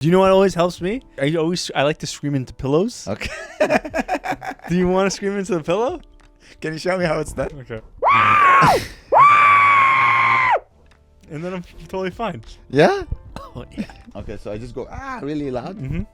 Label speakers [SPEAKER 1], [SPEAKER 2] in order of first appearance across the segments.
[SPEAKER 1] Do you know what always helps me? I like to scream into pillows.
[SPEAKER 2] Okay.
[SPEAKER 1] Do you want to scream into the pillow?
[SPEAKER 2] Can you show me how it's done?
[SPEAKER 1] Okay. And then I'm totally fine.
[SPEAKER 2] Yeah?
[SPEAKER 1] Oh, yeah.
[SPEAKER 2] Okay, so I just go, really loud?
[SPEAKER 1] Mm-hmm.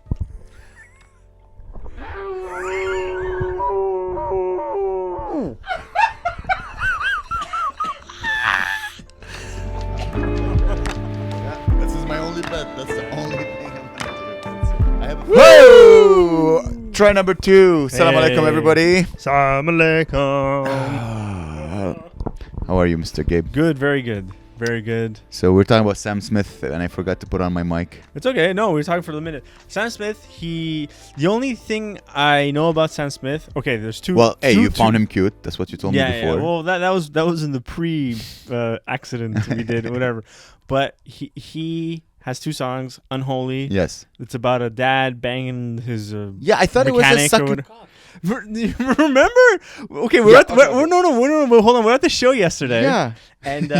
[SPEAKER 2] Yeah, this is my only bet. That's the only thing I'm going to do. I have a... Woo! Try number 2. Salam alaikum, everybody.
[SPEAKER 1] Salam alaikum.
[SPEAKER 2] How are you, Mr. Gabe?
[SPEAKER 1] Good, very good. Very good.
[SPEAKER 2] So we're talking about Sam Smith, and I forgot to put on my mic.
[SPEAKER 1] It's okay. No, we were talking for a minute. Sam Smith, the only thing I know about Sam Smith, okay, there's two.
[SPEAKER 2] Well, you found him cute. That's what you told me before.
[SPEAKER 1] Yeah. Well, that was in the accident we did, whatever. But he has 2 songs, Unholy.
[SPEAKER 2] Yes.
[SPEAKER 1] It's about a dad banging his
[SPEAKER 2] I thought it was a sucking cock.
[SPEAKER 1] Remember? Okay, hold on. We're at the show yesterday.
[SPEAKER 2] Yeah.
[SPEAKER 1] And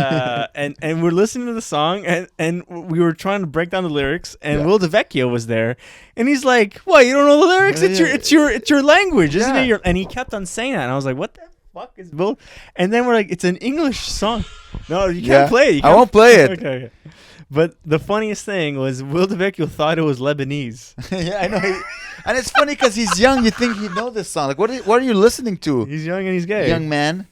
[SPEAKER 1] we're listening to the song, and we were trying to break down the lyrics, and Will DeVecchio was there, and he's like, "What? You don't know the lyrics? It's your language, isn't it?" And he kept on saying that, and I was like, "What the fuck is Will?" And then we're like, "It's an English song." No, you can't play it.
[SPEAKER 2] I won't play it.
[SPEAKER 1] Okay. But the funniest thing was Will DeVecchio thought it was Lebanese.
[SPEAKER 2] Yeah, I know. And it's funny because he's young. You think he'd know this song. Like, what are you listening to?
[SPEAKER 1] He's young and he's gay.
[SPEAKER 2] Young man.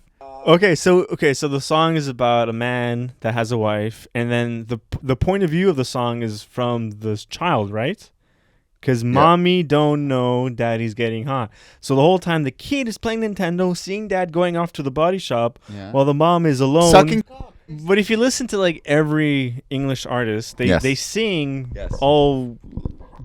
[SPEAKER 1] Okay, so the song is about a man that has a wife, and then the point of view of the song is from this child, right? Because mommy don't know daddy's getting hot. So the whole time the kid is playing Nintendo, seeing dad going off to the body shop, while the mom is alone.
[SPEAKER 2] Sucking.
[SPEAKER 1] But if you listen to like every English artist, they sing all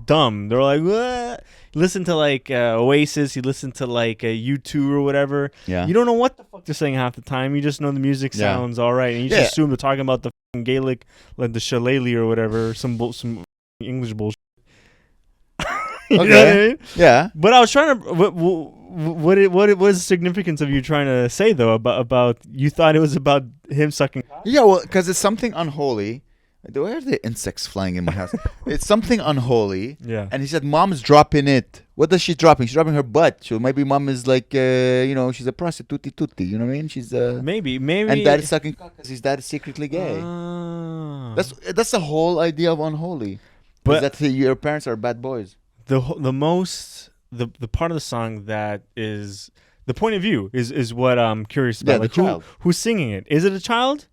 [SPEAKER 1] dumb. They're like, what? Listen to like Oasis, you listen to like U2 or whatever. Yeah. You don't know what the fuck they're saying half the time. You just know the music sounds all right, and you just assume they're talking about the Gaelic, like the shillelagh or whatever, some English bullshit. You know what I mean? Yeah. But I was trying to. What was the significance of you trying to say though about you thought it was about him sucking cock?
[SPEAKER 2] Yeah, well, because it's something unholy. Where are the insects flying in my house? It's something unholy. Yeah. And he said, "Mom's dropping it." What does she dropping? She's dropping her butt. So maybe mom is like, she's a prostitute tutti. You know what I mean? She's
[SPEAKER 1] maybe.
[SPEAKER 2] And dad is sucking cock because his dad is secretly gay. That's the whole idea of unholy. But that your parents are bad boys.
[SPEAKER 1] The part of the song that is the point of view is what I'm curious about. Like who's singing it? Is it a child?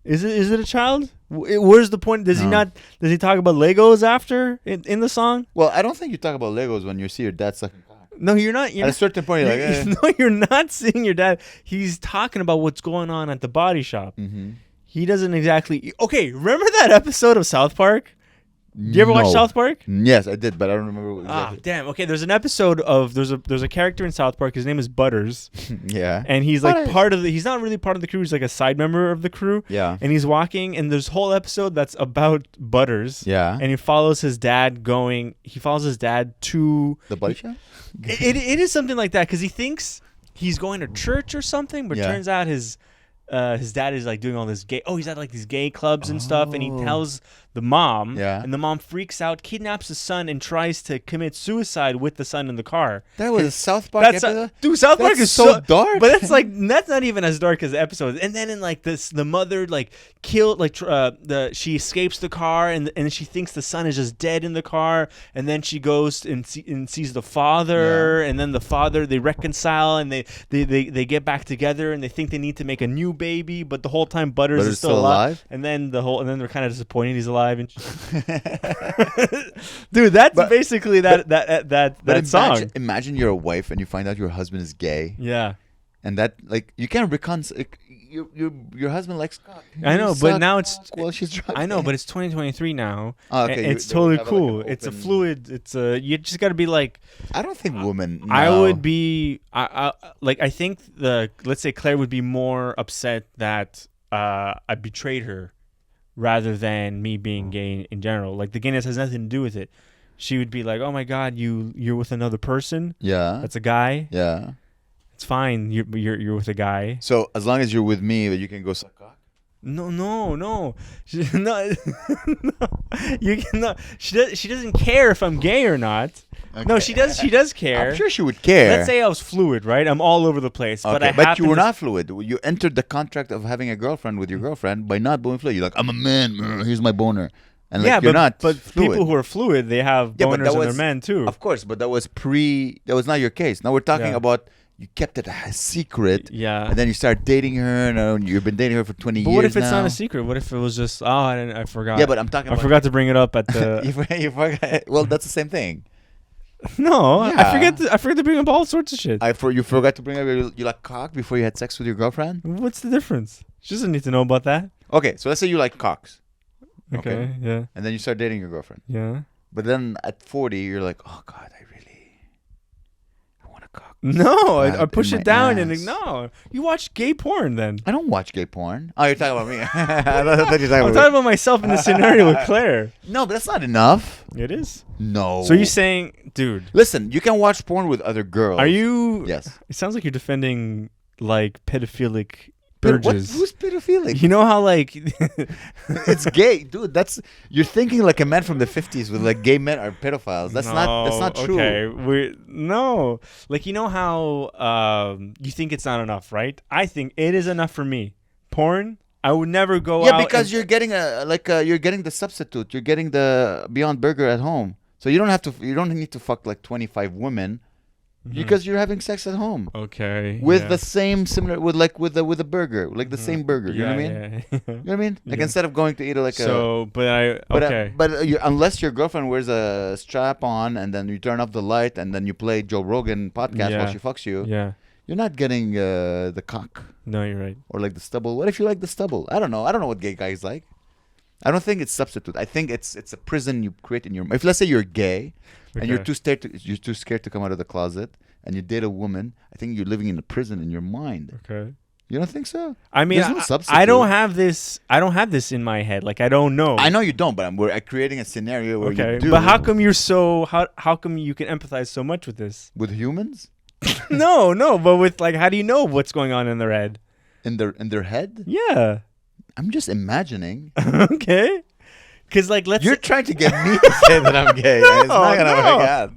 [SPEAKER 1] Is it a child? Where's the point? Does he talk about Legos after in the song?
[SPEAKER 2] Well, I don't think you talk about Legos when you see your dad sucking cock.
[SPEAKER 1] No, you're not.
[SPEAKER 2] At a certain point, you're like,
[SPEAKER 1] no, you're not seeing your dad. He's talking about what's going on at the body shop. Mm-hmm. He doesn't exactly. Okay, remember that episode of South Park? Did you ever watch South Park?
[SPEAKER 2] Yes, I did, but I don't remember what exactly.
[SPEAKER 1] Damn. Okay, there's an episode of there's a character in South Park. His name is Butters.
[SPEAKER 2] Yeah.
[SPEAKER 1] And he's like he's not really part of the crew. He's like a side member of the crew. Yeah. And he's walking, and there's a whole episode that's about Butters. Yeah. And he follows his dad to
[SPEAKER 2] the body shop.
[SPEAKER 1] It is something like that because he thinks he's going to church or something, but turns out his dad is like doing all this gay. Oh, he's at like these gay clubs and stuff, and he tells the mom. Yeah. And the mom freaks out, kidnaps his son, and tries to commit suicide with the son in the car.
[SPEAKER 2] That was a South Park episode.
[SPEAKER 1] Dude, South Park is so
[SPEAKER 2] dark.
[SPEAKER 1] But that's not even as dark as the episode. And then in like this, the mother like killed she escapes the car, and she thinks the son is just dead in the car, and then she goes and sees the father, and then the father, they reconcile, and they get back together, and they think they need to make a new baby, but the whole time Butters is still alive. And then they're kind of disappointed he's alive. And dude, that's basically that song.
[SPEAKER 2] Imagine you're a wife and you find out your husband is gay. Yeah. And that you can't reconcile. Your husband likes cock.
[SPEAKER 1] I know, but now it's
[SPEAKER 2] she's driving.
[SPEAKER 1] I know, but it's 2023 now.
[SPEAKER 2] Oh, okay.
[SPEAKER 1] It's totally cool. It's a fluid. It's you just got to be like.
[SPEAKER 2] I don't think women. No.
[SPEAKER 1] I would be. I think let's say Claire would be more upset that I betrayed her, rather than me being gay in general. Like the gayness has nothing to do with it. She would be like, "Oh my God, you're with another person. Yeah, that's a guy. Yeah, it's fine. You're with a guy.
[SPEAKER 2] So as long as you're with me, you can go suck cock."
[SPEAKER 1] No. She, no, no. You cannot. She doesn't care if I'm gay or not. Okay. No, she does. She does care.
[SPEAKER 2] I'm sure she would care.
[SPEAKER 1] Let's say I was fluid, right? I'm all over the place,
[SPEAKER 2] okay, but you were not fluid. You entered the contract of having a girlfriend with your girlfriend by not being fluid. You're like, I'm a man. Here's my boner. And like, you're not.
[SPEAKER 1] But fluid. People who are fluid, they have boners in their men too.
[SPEAKER 2] Of course, but that was not your case. Now we're talking about. You kept it a secret.
[SPEAKER 1] Yeah.
[SPEAKER 2] And then you start dating her, and you've been dating her for 20 years.
[SPEAKER 1] But what if it's
[SPEAKER 2] now?
[SPEAKER 1] not a secret? What if it was just, I forgot.
[SPEAKER 2] Yeah, but I'm talking about.
[SPEAKER 1] I forgot to bring it up at the.
[SPEAKER 2] you forgot. Well, that's the same thing.
[SPEAKER 1] No, yeah. I forget to bring up all sorts of shit.
[SPEAKER 2] You forgot to bring up you like cock before you had sex with your girlfriend?
[SPEAKER 1] What's the difference? She doesn't need to know about that.
[SPEAKER 2] Okay, so let's say you like cocks.
[SPEAKER 1] Okay, yeah.
[SPEAKER 2] And then you start dating your girlfriend.
[SPEAKER 1] Yeah.
[SPEAKER 2] But then at 40, you're like, oh, God, I want a cock.
[SPEAKER 1] No, I push it down and no. You watch gay porn then.
[SPEAKER 2] I don't watch gay porn. Oh, you're talking about me. I'm
[SPEAKER 1] talking about myself in the scenario with Claire.
[SPEAKER 2] No, but that's not enough.
[SPEAKER 1] It is.
[SPEAKER 2] No.
[SPEAKER 1] So you're saying, dude.
[SPEAKER 2] Listen, you can watch porn with other girls.
[SPEAKER 1] Are you?
[SPEAKER 2] Yes.
[SPEAKER 1] It sounds like you're defending like pedophilic urges.
[SPEAKER 2] Who's pedophilic?
[SPEAKER 1] You know how like
[SPEAKER 2] it's gay, dude. You're thinking like a man from the 50s with like gay men are pedophiles. That's not true.
[SPEAKER 1] Okay, no. Like you know how you think it's not enough, right? I think it is enough for me. Porn, I would never go out.
[SPEAKER 2] Yeah, because you're getting you're getting the substitute. You're getting the Beyond Burger at home. So you don't need to fuck like 25 women. Because you're having sex at home.
[SPEAKER 1] Okay.
[SPEAKER 2] With the same similar with a burger, like the same burger. You know what I mean?
[SPEAKER 1] Yeah.
[SPEAKER 2] You know what I mean? Like instead of going to eat unless your girlfriend wears a strap on and then you turn off the light and then you play Joe Rogan podcast while she fucks you.
[SPEAKER 1] Yeah.
[SPEAKER 2] You're not getting the cock.
[SPEAKER 1] No, you're right.
[SPEAKER 2] Or like the stubble. What if you like the stubble? I don't know. I don't know what gay guys like. I don't think it's substitute. I think it's a prison you create in your. If let's say you're gay. Okay. And you're too scared to come out of the closet, and you date a woman. I think you're living in a prison in your mind.
[SPEAKER 1] Okay.
[SPEAKER 2] You don't think so?
[SPEAKER 1] I mean, I don't have this. I don't have this in my head. Like I don't know.
[SPEAKER 2] I know you don't, but we're creating a scenario where you do.
[SPEAKER 1] But how come you're so? How come you can empathize so much with this?
[SPEAKER 2] With humans?
[SPEAKER 1] No. But with like, how do you know what's going on in their head?
[SPEAKER 2] In their head?
[SPEAKER 1] Yeah.
[SPEAKER 2] I'm just imagining.
[SPEAKER 1] Okay. Because like
[SPEAKER 2] you're trying to get me to say that I'm gay. No, it's not gonna work out.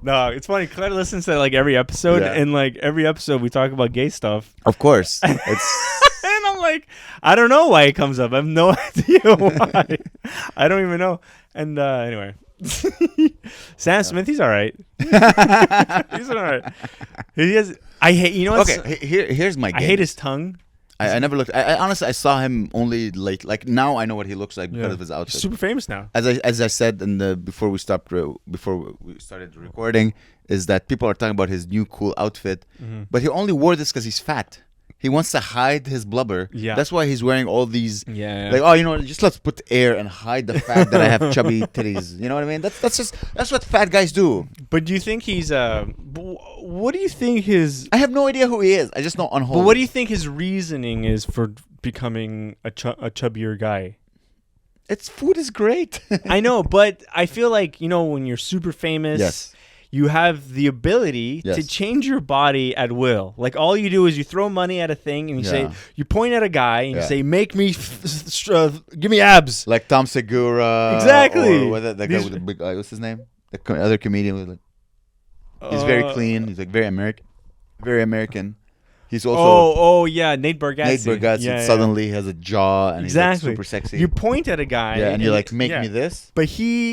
[SPEAKER 1] No, it's funny. Claire listens to like every episode, and like every episode we talk about gay stuff.
[SPEAKER 2] Of course, it's.
[SPEAKER 1] And I'm like, I don't know why it comes up. I have no idea why. I don't even know. And anyway, Sam Smith, he's all right. He's all right. He has. I hate. You know what?
[SPEAKER 2] Okay, here's my.
[SPEAKER 1] I hate his tongue.
[SPEAKER 2] I never looked. I honestly, I saw him only late. Like now, I know what he looks like because of his outfit.
[SPEAKER 1] Super famous now.
[SPEAKER 2] As I said before we started recording, is that people are talking about his new cool outfit, but he only wore this because he's fat. He wants to hide his blubber.
[SPEAKER 1] Yeah.
[SPEAKER 2] That's why he's wearing all these.
[SPEAKER 1] Yeah.
[SPEAKER 2] Like, oh, you know, just let's put air and hide the fact that I have chubby titties. You know what I mean? That's what fat guys do.
[SPEAKER 1] But do you think he's what do you think his?
[SPEAKER 2] I have no idea who he is. I just know unholy.
[SPEAKER 1] But what do you think his reasoning is for becoming a chubbier guy?
[SPEAKER 2] Food is great.
[SPEAKER 1] I know, but I feel like, you know, when you're super famous.
[SPEAKER 2] Yes.
[SPEAKER 1] You have the ability to change your body at will. Like all you do is you throw money at a thing and you point at a guy and you say, "Make me, give me abs."
[SPEAKER 2] Like Tom Segura.
[SPEAKER 1] Exactly.
[SPEAKER 2] Or the guy with the big eye. What's his name? The other comedian was like, he's very clean. He's like very American. Very American. He's also
[SPEAKER 1] Nate Bargatze.
[SPEAKER 2] Suddenly has a jaw and he's like super sexy.
[SPEAKER 1] You point at a guy
[SPEAKER 2] and you're like, make me this.
[SPEAKER 1] But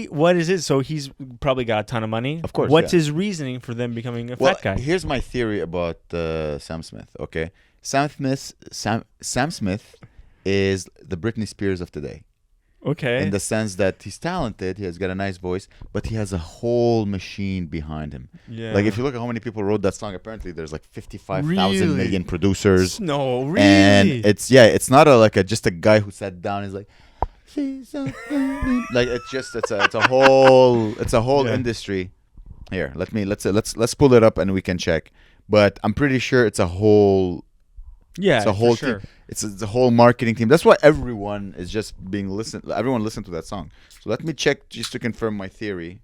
[SPEAKER 1] what is it? So he's probably got a ton of money.
[SPEAKER 2] Of course.
[SPEAKER 1] What's his reasoning for them becoming a fat guy?
[SPEAKER 2] Here's my theory about Sam Smith. Okay, Sam Smith is the Britney Spears of today.
[SPEAKER 1] Okay.
[SPEAKER 2] In the sense that he's talented, he has got a nice voice, but he has a whole machine behind him.
[SPEAKER 1] Yeah.
[SPEAKER 2] Like if you look at how many people wrote that song, apparently there's like 55,000 million producers.
[SPEAKER 1] No, really.
[SPEAKER 2] And it's not just a guy who sat down and is like, like it's a whole industry. Here, let's pull it up and we can check. But I'm pretty sure it's a whole.
[SPEAKER 1] Yeah,
[SPEAKER 2] it's a whole team. It's a whole marketing team. That's why everyone is just being listened. Everyone listened to that song. So let me check just to confirm my theory.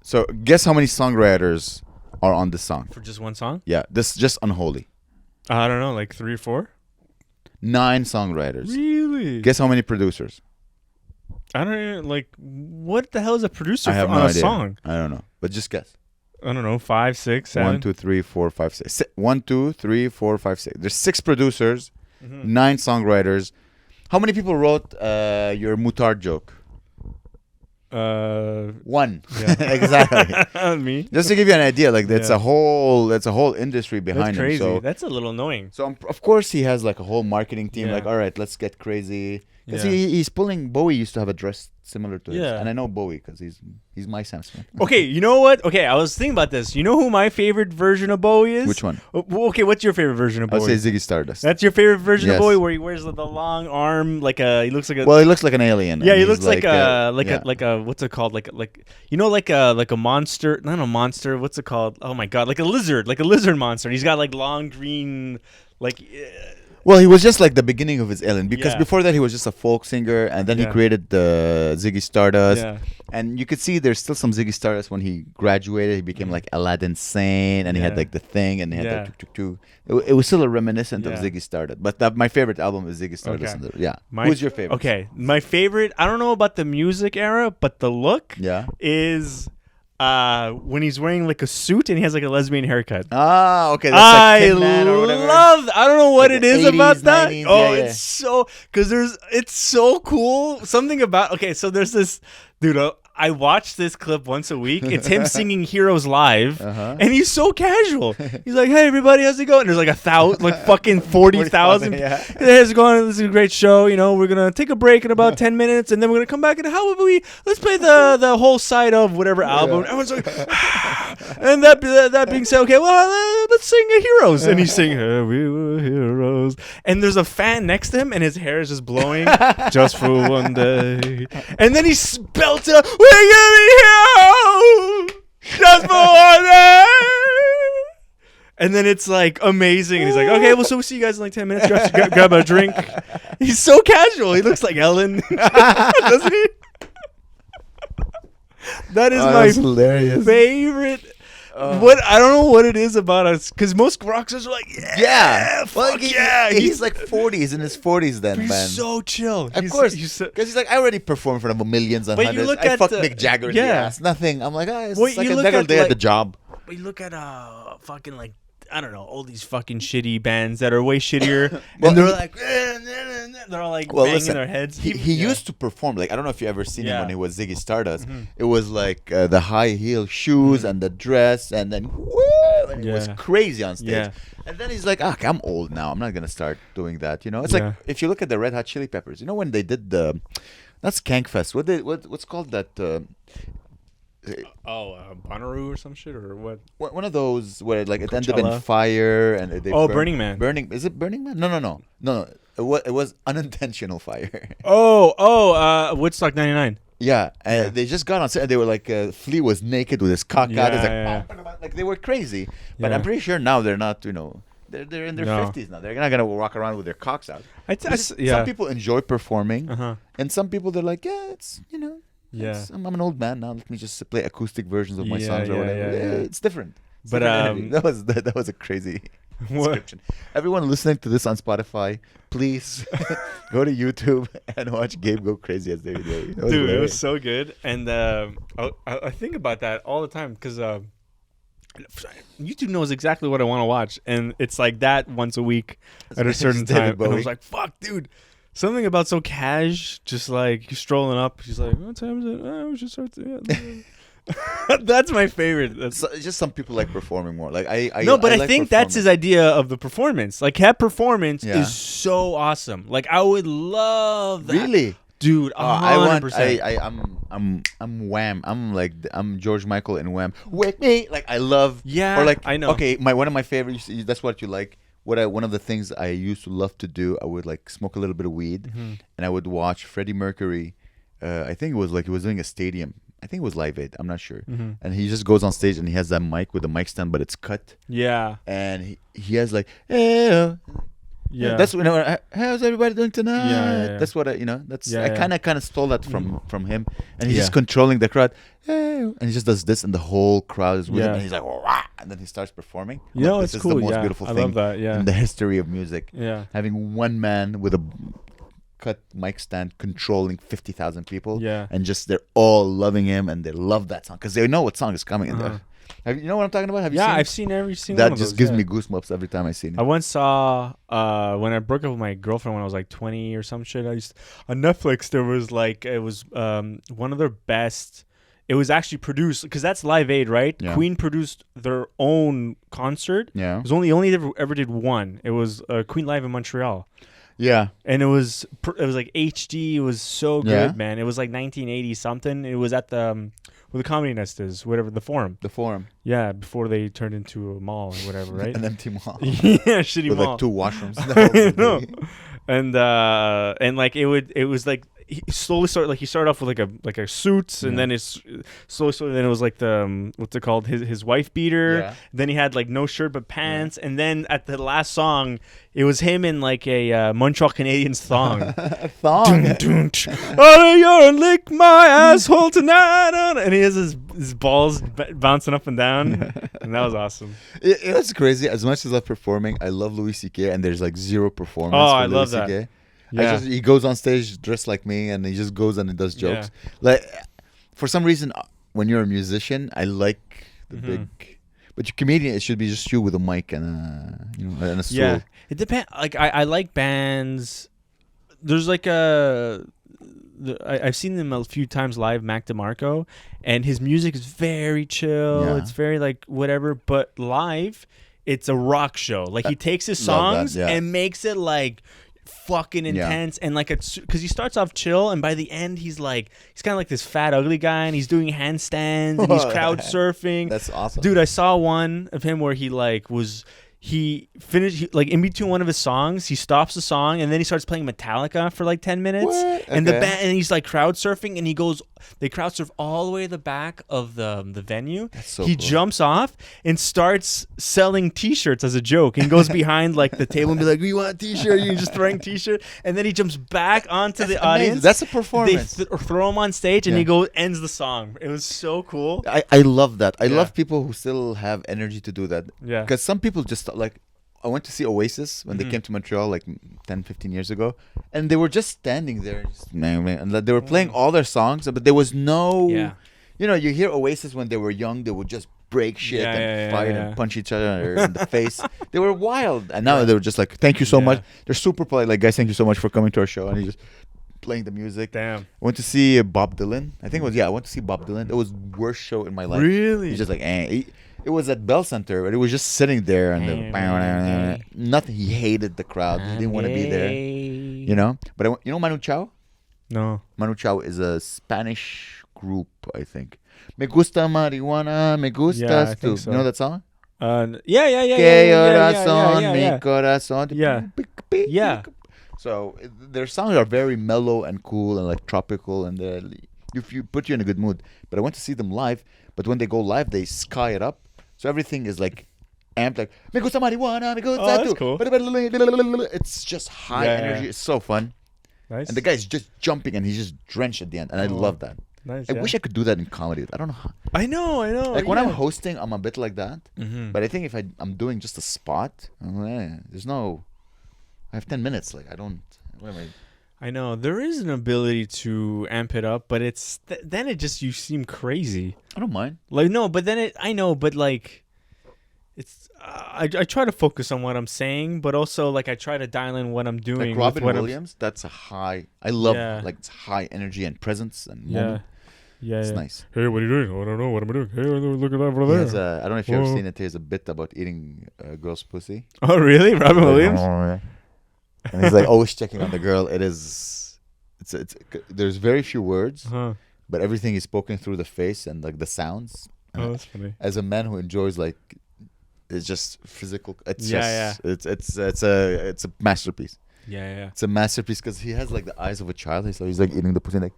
[SPEAKER 2] So guess how many songwriters are on this song?
[SPEAKER 1] For just one song?
[SPEAKER 2] Yeah, this is just Unholy.
[SPEAKER 1] I don't know, like 3 or 4?
[SPEAKER 2] 9 songwriters.
[SPEAKER 1] Really?
[SPEAKER 2] Guess how many producers?
[SPEAKER 1] I don't even, like, what the hell is a producer
[SPEAKER 2] on
[SPEAKER 1] a song?
[SPEAKER 2] I don't know. But just guess.
[SPEAKER 1] I don't know, 5, 6, 7.
[SPEAKER 2] 1, 2, 3, 4, 5, 6. 1, 2, 3, 4, 5, 6. There's 6 producers, 9 songwriters. How many people wrote your Mutard joke? 1. Yeah. Exactly.
[SPEAKER 1] Me.
[SPEAKER 2] Just to give you an idea, like that's a whole industry behind
[SPEAKER 1] That's crazy.
[SPEAKER 2] him. So
[SPEAKER 1] that's a little annoying.
[SPEAKER 2] So of course he has like a whole marketing team. Like, all right, let's get crazy. Because he's pulling. Bowie used to have a dress similar to his, and I know Bowie because he's my Samson.
[SPEAKER 1] Okay, you know what? Okay, I was thinking about this. You know who my favorite version of Bowie is?
[SPEAKER 2] Which one?
[SPEAKER 1] Okay, what's your favorite version of Bowie?
[SPEAKER 2] I'll say Ziggy Stardust.
[SPEAKER 1] That's your favorite version of Bowie, where he wears the long arm, like he looks like a.
[SPEAKER 2] Well, he looks like an alien.
[SPEAKER 1] Yeah, he looks like a what's it called? Like you know, like a monster, not a monster. What's it called? Oh my god, like a lizard monster. He's got like long green, like.
[SPEAKER 2] Well, he was just like the beginning of his Ellen, because before that he was just a folk singer, and then he created the Ziggy Stardust. Yeah. And you could see there's still some Ziggy Stardust when he graduated. He became like Aladdin Sane, and he had like the thing, and he had the tuk tuk tuk. It was still a reminiscent of Ziggy Stardust. But my favorite album is Ziggy Stardust.
[SPEAKER 1] Okay.
[SPEAKER 2] Who's your favorite?
[SPEAKER 1] Okay, my favorite. I don't know about the music era, but the look is. When he's wearing like a suit and he has like a lesbian haircut.
[SPEAKER 2] Ah, okay.
[SPEAKER 1] That's like love. I don't know what like it is 80s, about that. 90s, it's so it's so cool. Something about so there's this dude. I watch this clip once a week. It's him singing Heroes live, and he's so casual. He's like, "Hey, everybody, how's it going?" And there's like 1,000, like fucking 40,000. Hey, how's it going? This is a great show. You know, we're gonna take a break in about 10 minutes, and then we're gonna come back. And how about let's play the whole side of whatever album. Everyone's like, and that being said, okay, well, let's sing Heroes, and he's singing "We Were Heroes," and there's a fan next to him, and his hair is just blowing, just for one day, and then he belts out. We're gonna be here just for one day. And then it's like amazing. And he's like, okay, well, so we'll see you guys in like 10 minutes. Grab a drink. He's so casual. He looks like Ellen. Doesn't he? That is my
[SPEAKER 2] hilarious.
[SPEAKER 1] favorite. What I don't know what it is about us, because most rock stars are like,
[SPEAKER 2] he's like 40s, he's in his 40s then,
[SPEAKER 1] he's
[SPEAKER 2] man.
[SPEAKER 1] So chill.
[SPEAKER 2] Of course, because he's like, I already performed in front of millions and hundreds. I fucked Mick Jagger in the ass. Nothing. I'm like, it's like a regular day at the job.
[SPEAKER 1] But you look at fucking like, I don't know, all these fucking shitty bands that are way shittier, and they're like, they're all like banging their heads.
[SPEAKER 2] He used to perform, like, I don't know if you ever seen him when he was Ziggy Stardust. It was like the high heel shoes and the dress, and then and it was crazy on stage. Yeah. And then he's like, I'm old now. I'm not gonna start doing that. You know, it's like if you look at the Red Hot Chili Peppers. You know when they did that's Skankfest. What's called that?
[SPEAKER 1] Bonnaroo or some shit or what?
[SPEAKER 2] One of those where like it ended up in fire and they
[SPEAKER 1] Burning Man.
[SPEAKER 2] Is it Burning Man? No. It was unintentional fire.
[SPEAKER 1] Woodstock '99.
[SPEAKER 2] Yeah, they just got on set and they were like, Flea was naked with his cock out. It's like they were crazy. But I'm pretty sure now they're not. You know, they're in their 50s now. They're not gonna walk around with their cocks out. Some people enjoy performing, and some people they're like, it's you know. Yeah, I'm an old man now. Let me just play acoustic versions of my songs or whatever. It's different.
[SPEAKER 1] But
[SPEAKER 2] that was a crazy description. Everyone listening to this on Spotify, please go to YouTube and watch Gabe go crazy as David Bowie.
[SPEAKER 1] Dude, it was so good, and I think about that all the time because YouTube knows exactly what I want to watch, and it's like that once a week at a certain time. And I was like, "Fuck, dude." Something about so cash, just like you're strolling up. She's like, "What time is it? We should start." That's my favorite.
[SPEAKER 2] It's just some people like performing more. Like I
[SPEAKER 1] think that's his idea of the performance. Like that performance is so awesome. Like I would love that.
[SPEAKER 2] Really,
[SPEAKER 1] dude. 100%.
[SPEAKER 2] I'm Wham. I'm George Michael and Wham. Wake me. Like I love.
[SPEAKER 1] Yeah.
[SPEAKER 2] Or like
[SPEAKER 1] I know.
[SPEAKER 2] Okay, one of my favorites. That's what you like. One of the things I used to love to do, I would like smoke a little bit of weed, and I would watch Freddie Mercury. I think it was like he was doing a stadium. I think it was Live Aid. I'm not sure. And he just goes on stage and he has that mic with the mic stand, but it's cut.
[SPEAKER 1] Yeah.
[SPEAKER 2] And he has like, hey, Yeah. That's how's everybody doing tonight? That's what I kind of stole that from him, and he's just controlling the crowd. Hey, and he just does this, and the whole crowd is with him, and he's like, wah, and then he starts performing.
[SPEAKER 1] It's
[SPEAKER 2] this
[SPEAKER 1] cool.
[SPEAKER 2] Is the most beautiful thing in the history of music.
[SPEAKER 1] Yeah,
[SPEAKER 2] having one man with a cut mic stand controlling 50,000 people. And just they're all loving him, and they love that song because they know what song is coming in there. You know what I'm talking about? Have you seen
[SPEAKER 1] I've seen every single
[SPEAKER 2] that.
[SPEAKER 1] One
[SPEAKER 2] Just
[SPEAKER 1] of those,
[SPEAKER 2] gives me goosebumps every time I see it.
[SPEAKER 1] I once saw when I broke up with my girlfriend when I was like 20 or some shit. On Netflix there was like it was one of their best. It was actually produced because that's Live Aid, right? Yeah. Queen produced their own concert. Yeah, it was only ever did one. It was Queen Live in Montreal. Yeah, and it was like HD. It was so good, man. It was like 1980 something. It was at the where the Comedy Nest is, whatever, the Forum. The Forum. Yeah, before they turned into a mall or whatever, right? An empty mall. Yeah, shitty
[SPEAKER 2] with
[SPEAKER 1] mall.
[SPEAKER 2] Like 2 washrooms.
[SPEAKER 1] No. And like it was like he slowly started he started off with like a suits, and then it's slowly then it was like the what's it called, his wife beater. Yeah. Then he had like no shirt but pants, and then at the last song it was him in like a Montreal Canadiens thong. A thong. Oh, you're lick my asshole tonight, and he has his balls bouncing up and down, and that was awesome.
[SPEAKER 2] It was crazy. As much as I love performing, I love Louis C.K. and there's like zero performance.
[SPEAKER 1] Oh, I love that.
[SPEAKER 2] CK. Yeah. He goes on stage dressed like me, and he just goes and he does jokes. Yeah. Like, for some reason, when you're a musician, I like the big. But you're comedian, it should be just you with a mic and a stool. Yeah,
[SPEAKER 1] it depends. Like I like bands. There's like I've seen them a few times live, Mac DeMarco, and his music is very chill. Yeah. It's very like whatever, but live, it's a rock show. Like he takes his songs and makes it like fucking intense, and like it's because he starts off chill, and by the end he's kind of like this fat ugly guy, and he's doing handstands and he's crowd surfing.
[SPEAKER 2] That's awesome,
[SPEAKER 1] dude. I saw one of him where he finished like in between one of his songs, he stops the song and then he starts playing Metallica for like 10 minutes. What? And the band, and he's like crowd surfing, and they crowd surf all the way to the back of the venue.
[SPEAKER 2] That's so
[SPEAKER 1] he
[SPEAKER 2] cool.
[SPEAKER 1] jumps off and starts selling t-shirts as a joke, and goes behind like the table and be like, "We want a t-shirt." You just throwing t-shirt, and then he jumps back onto the audience.
[SPEAKER 2] That's a performance.
[SPEAKER 1] They throw him on stage, and he ends the song. It was so cool.
[SPEAKER 2] I love that. I love people who still have energy to do that.
[SPEAKER 1] Yeah,
[SPEAKER 2] because some people just like, I went to see Oasis when they came to Montreal like 10, 15 years ago, and they were just standing there, and they were playing all their songs, but there was no, you hear Oasis when they were young, they would just break shit and fight and punch each other in the face. They were wild, and now they were just like, "Thank you so much." They're super polite, like, "Guys, thank you so much for coming to our show," and he just playing the music.
[SPEAKER 1] Damn.
[SPEAKER 2] I went to see Bob Dylan. I think it was I went to see Bob Dylan. It was the worst show in my life.
[SPEAKER 1] Really?
[SPEAKER 2] He's just like, it was at Bell Center, but it was just sitting there, and nothing. He hated the crowd. He didn't want to be there, But you know Manu Chao?
[SPEAKER 1] No.
[SPEAKER 2] Manu Chao is a Spanish group, I think. Me gusta marihuana, me gustas tú. So. You know that song?
[SPEAKER 1] Yeah.
[SPEAKER 2] Que corazón, mi corazón.
[SPEAKER 1] Yeah.
[SPEAKER 2] So their songs are very mellow and cool and like tropical, and you put you in a good mood. But I went to see them live. But when they go live, they sky it up. So everything is like amped, like me gusta marijuana, me gusta
[SPEAKER 1] that's cool.
[SPEAKER 2] It's just high energy. It's so fun.
[SPEAKER 1] Nice.
[SPEAKER 2] And the guy's just jumping, and he's just drenched at the end, and I love that.
[SPEAKER 1] Nice.
[SPEAKER 2] I wish I could do that in comedy. I don't know how.
[SPEAKER 1] I know.
[SPEAKER 2] Like when I'm hosting, I'm a bit like that. Mm-hmm. But I think if I'm doing just a spot, there's no. I have 10 minutes. Like I don't. What am
[SPEAKER 1] I know there is an ability to amp it up, but it's then it just you seem crazy.
[SPEAKER 2] I don't mind.
[SPEAKER 1] Like no, but then it's I try to focus on what I'm saying, but also like I try to dial in what I'm doing.
[SPEAKER 2] Like Robin Williams, that's a high. I love like it's high energy and presence and moment.
[SPEAKER 1] Yeah,
[SPEAKER 2] it's nice.
[SPEAKER 1] Hey, what are you doing? I don't know. What am I doing? Hey, look at that over there.
[SPEAKER 2] I don't know if you've ever seen it. There's a bit about eating a girl's pussy.
[SPEAKER 1] Oh, really? Robin Williams?
[SPEAKER 2] And he's like always checking on the girl. It's there's very few words, but everything is spoken through the face and like the sounds.
[SPEAKER 1] Oh, that's funny.
[SPEAKER 2] As a man who enjoys like, it's just physical. It's it's a masterpiece.
[SPEAKER 1] Yeah.
[SPEAKER 2] It's a masterpiece because he has like the eyes of a child. So he's like eating the pussy, like,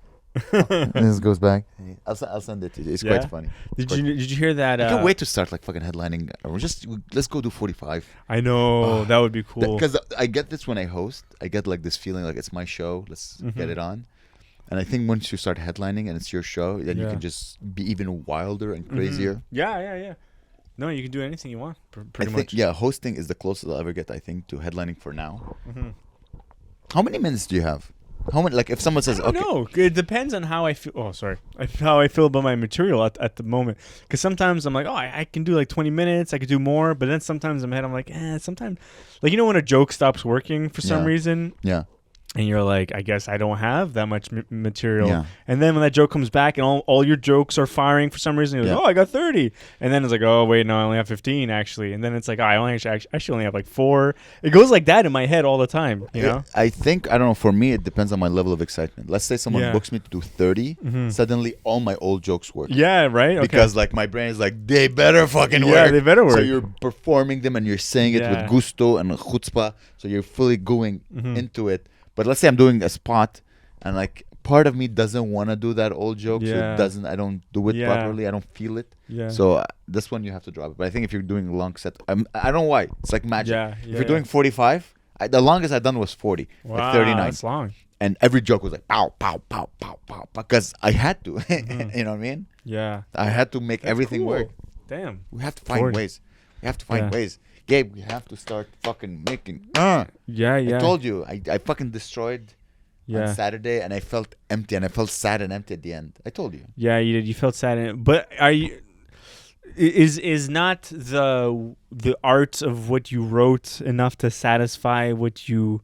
[SPEAKER 2] and he just goes back. And funny. I'll send it to you. It's quite funny.
[SPEAKER 1] Did you hear that?
[SPEAKER 2] I can't wait to start like fucking headlining. Or let's go do 45.
[SPEAKER 1] I know that would be cool.
[SPEAKER 2] Because I get this when I host. I get like this feeling like it's my show. Let's get it on. And I think once you start headlining and it's your show, then you can just be even wilder and crazier.
[SPEAKER 1] Yeah. No, you can do anything you want, pretty much.
[SPEAKER 2] Yeah, hosting is the closest I'll ever get, I think, to headlining for now. How many minutes do you have? How many? Like, if someone says,
[SPEAKER 1] no, it depends on how I feel. Oh, sorry. How I feel about my material at the moment. Because sometimes I'm like, I can do like 20 minutes. I could do more. But then sometimes I'm like, sometimes. Like, when a joke stops working for some reason?
[SPEAKER 2] Yeah.
[SPEAKER 1] And you're like, I guess I don't have that much material. Yeah. And then when that joke comes back and all your jokes are firing for some reason, you're like, I got 30. And then it's like, oh, wait, no, I only have 15 actually. And then it's like, I actually only have like 4. It goes like that in my head all the time, you know?
[SPEAKER 2] I think, I don't know, for me, it depends on my level of excitement. Let's say someone books me to do 30. Suddenly all my old jokes work.
[SPEAKER 1] Yeah, right? Okay.
[SPEAKER 2] Because like my brain is like, they better fucking work.
[SPEAKER 1] Yeah, they better work.
[SPEAKER 2] So you're performing them and you're saying it with gusto and chutzpah. So you're fully going into it. But let's say I'm doing a spot and like part of me doesn't want to do that old joke. So I don't do it properly. I don't feel it. Yeah. So this one you have to drop it. But I think if you're doing a long set, I don't know why. It's like magic. If you're doing 45, the longest I've done was 40.
[SPEAKER 1] Wow,
[SPEAKER 2] like 39.
[SPEAKER 1] That's long.
[SPEAKER 2] And every joke was like pow, pow, pow, pow, pow, because I had to. You know what I mean?
[SPEAKER 1] Yeah.
[SPEAKER 2] I had to make everything work.
[SPEAKER 1] Damn.
[SPEAKER 2] We have to find ways. We have to find ways. Gabe, we have to start fucking making. I told you, I fucking destroyed on Saturday, and I felt empty, and I felt sad and empty at the end. I told you.
[SPEAKER 1] Yeah, you did. You felt sad, but are you? Is not the art of what you wrote enough to satisfy what you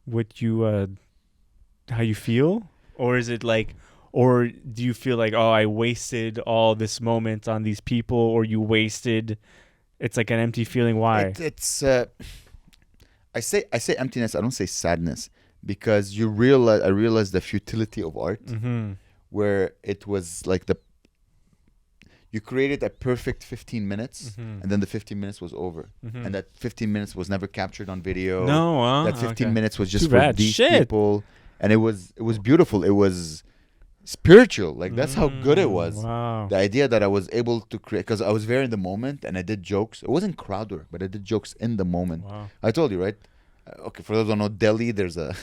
[SPEAKER 1] how you feel, or is it like? Or do you feel like, I wasted all this moment on these people, or you wasted? It's like an empty feeling. Why?
[SPEAKER 2] I say emptiness. I don't say sadness, because I realized the futility of art, where it was like you created a perfect 15 minutes, and then the 15 minutes was over, and that 15 minutes was never captured on video.
[SPEAKER 1] No,
[SPEAKER 2] that 15 minutes was just for these people, and it was beautiful. It was spiritual. Like, that's how good it was.
[SPEAKER 1] Wow.
[SPEAKER 2] The idea that I was able to create, because I was very in the moment, and I did jokes. It wasn't crowd work, but I did jokes in the moment.
[SPEAKER 1] Wow.
[SPEAKER 2] I told you, right? Okay, for those who don't know, Delhi, there's a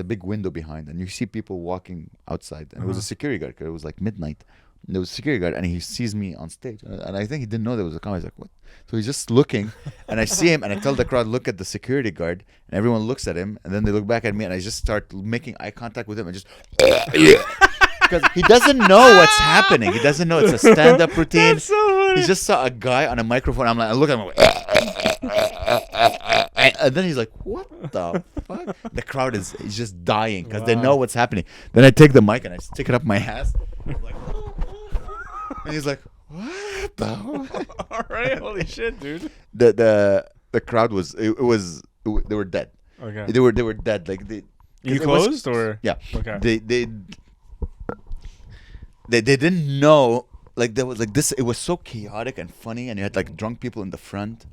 [SPEAKER 2] big window behind, and you see people walking outside, and it was a security guard, because it was like midnight. And there was a security guard, and he sees me on stage, and I think he didn't know there was a camera. He's like, what? So he's just looking, and I see him, and I tell the crowd, look at the security guard, and everyone looks at him, and then they look back at me, and I just start making eye contact with him, and just because he doesn't know what's happening. He doesn't know it's a stand-up routine.
[SPEAKER 1] That's so funny.
[SPEAKER 2] He just saw a guy on a microphone. I'm like, I look at him, and then he's like, what the fuck? The crowd is just dying because they know what's happening. Then I take the mic and I stick it up my ass. I'm like, and he's like, what the?
[SPEAKER 1] All right, holy shit, dude.
[SPEAKER 2] The crowd was they were dead.
[SPEAKER 1] Okay.
[SPEAKER 2] They were dead. Like
[SPEAKER 1] you closed or
[SPEAKER 2] yeah.
[SPEAKER 1] Okay.
[SPEAKER 2] They didn't know, like, there was like this. It was so chaotic and funny, and you had like drunk people in the front.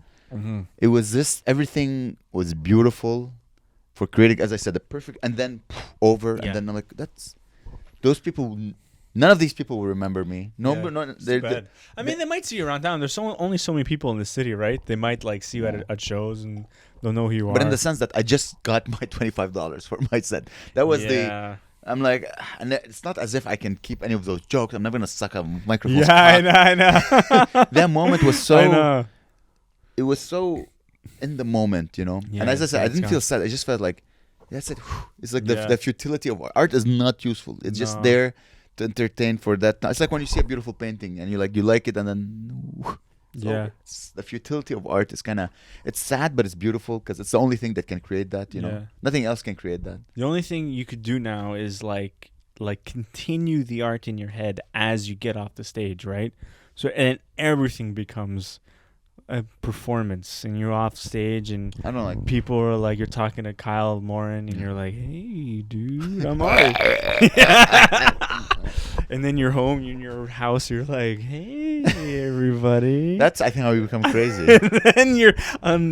[SPEAKER 2] It was this. Everything was beautiful for creating, as I said, the perfect, and then over, and then I'm like, that's those people. None of these people will remember me. No, they're
[SPEAKER 1] bad. I mean, they might see you around town. There's only so many people in the city, right? They might like see you at shows and they'll know who you are.
[SPEAKER 2] But in the sense that I just got my $25 for my set. That was I'm like, and it's not as if I can keep any of those jokes. I'm not gonna suck a microphone.
[SPEAKER 1] Yeah, I know.
[SPEAKER 2] That moment was so.
[SPEAKER 1] I know.
[SPEAKER 2] It was so in the moment, you know. Yeah, and as I said, I didn't feel sad. I just felt like that's it. It's like the futility of art is not useful. It's just there to entertain for that. It's like when you see a beautiful painting and you like it, and then the futility of art is kind of, it's sad, but it's beautiful because it's the only thing that can create that. You know, nothing else can create that.
[SPEAKER 1] The only thing you could do now is like continue the art in your head as you get off the stage, right? So and everything becomes a performance, and you're off stage, and
[SPEAKER 2] I don't like
[SPEAKER 1] people are like, you're talking to Kyle Morin, and you're like, hey, dude, I'm art. And then you're home, you're in your house, you're like, hey, everybody.
[SPEAKER 2] That's, I think, how we become crazy.
[SPEAKER 1] And then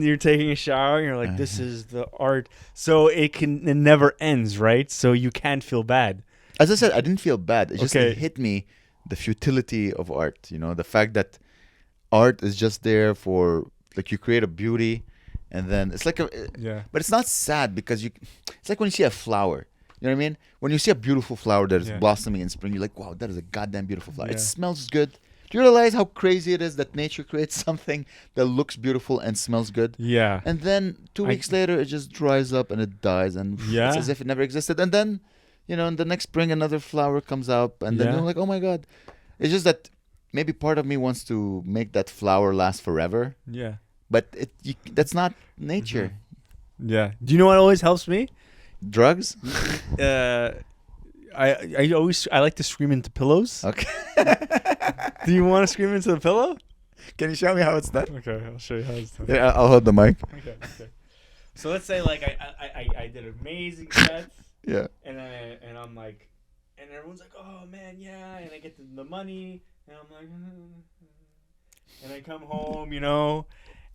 [SPEAKER 1] you're taking a shower, and you're like, this is the art. So it never ends, right? So you can't feel bad.
[SPEAKER 2] As I said, I didn't feel bad. It just it hit me the futility of art. The fact that art is just there for like you create a beauty, and then it's like but it's not sad because it's like when you see a flower. You know what I mean? When you see a beautiful flower that is blossoming in spring, you're like, wow, that is a goddamn beautiful flower. It smells good. Do you realize how crazy it is that nature creates something that looks beautiful and smells good?
[SPEAKER 1] Yeah.
[SPEAKER 2] And then 2 weeks later, it just dries up and it dies, and it's as if it never existed. And then, in the next spring, another flower comes up, and then you're like, oh my God. It's just that maybe part of me wants to make that flower last forever.
[SPEAKER 1] Yeah.
[SPEAKER 2] But that's not nature.
[SPEAKER 1] Mm-hmm. Yeah. Do you know what always helps me?
[SPEAKER 2] Drugs?
[SPEAKER 1] I like to scream into pillows.
[SPEAKER 2] Okay.
[SPEAKER 1] Do you want to scream into the pillow?
[SPEAKER 2] Can you show me how it's done?
[SPEAKER 1] Okay, I'll show you how it's done.
[SPEAKER 2] Yeah, I'll hold the mic.
[SPEAKER 1] Okay. So let's say like I did amazing sets.
[SPEAKER 2] Yeah.
[SPEAKER 1] And I'm like, and everyone's like, oh man, yeah, and I get the money, and I'm like, and I come home,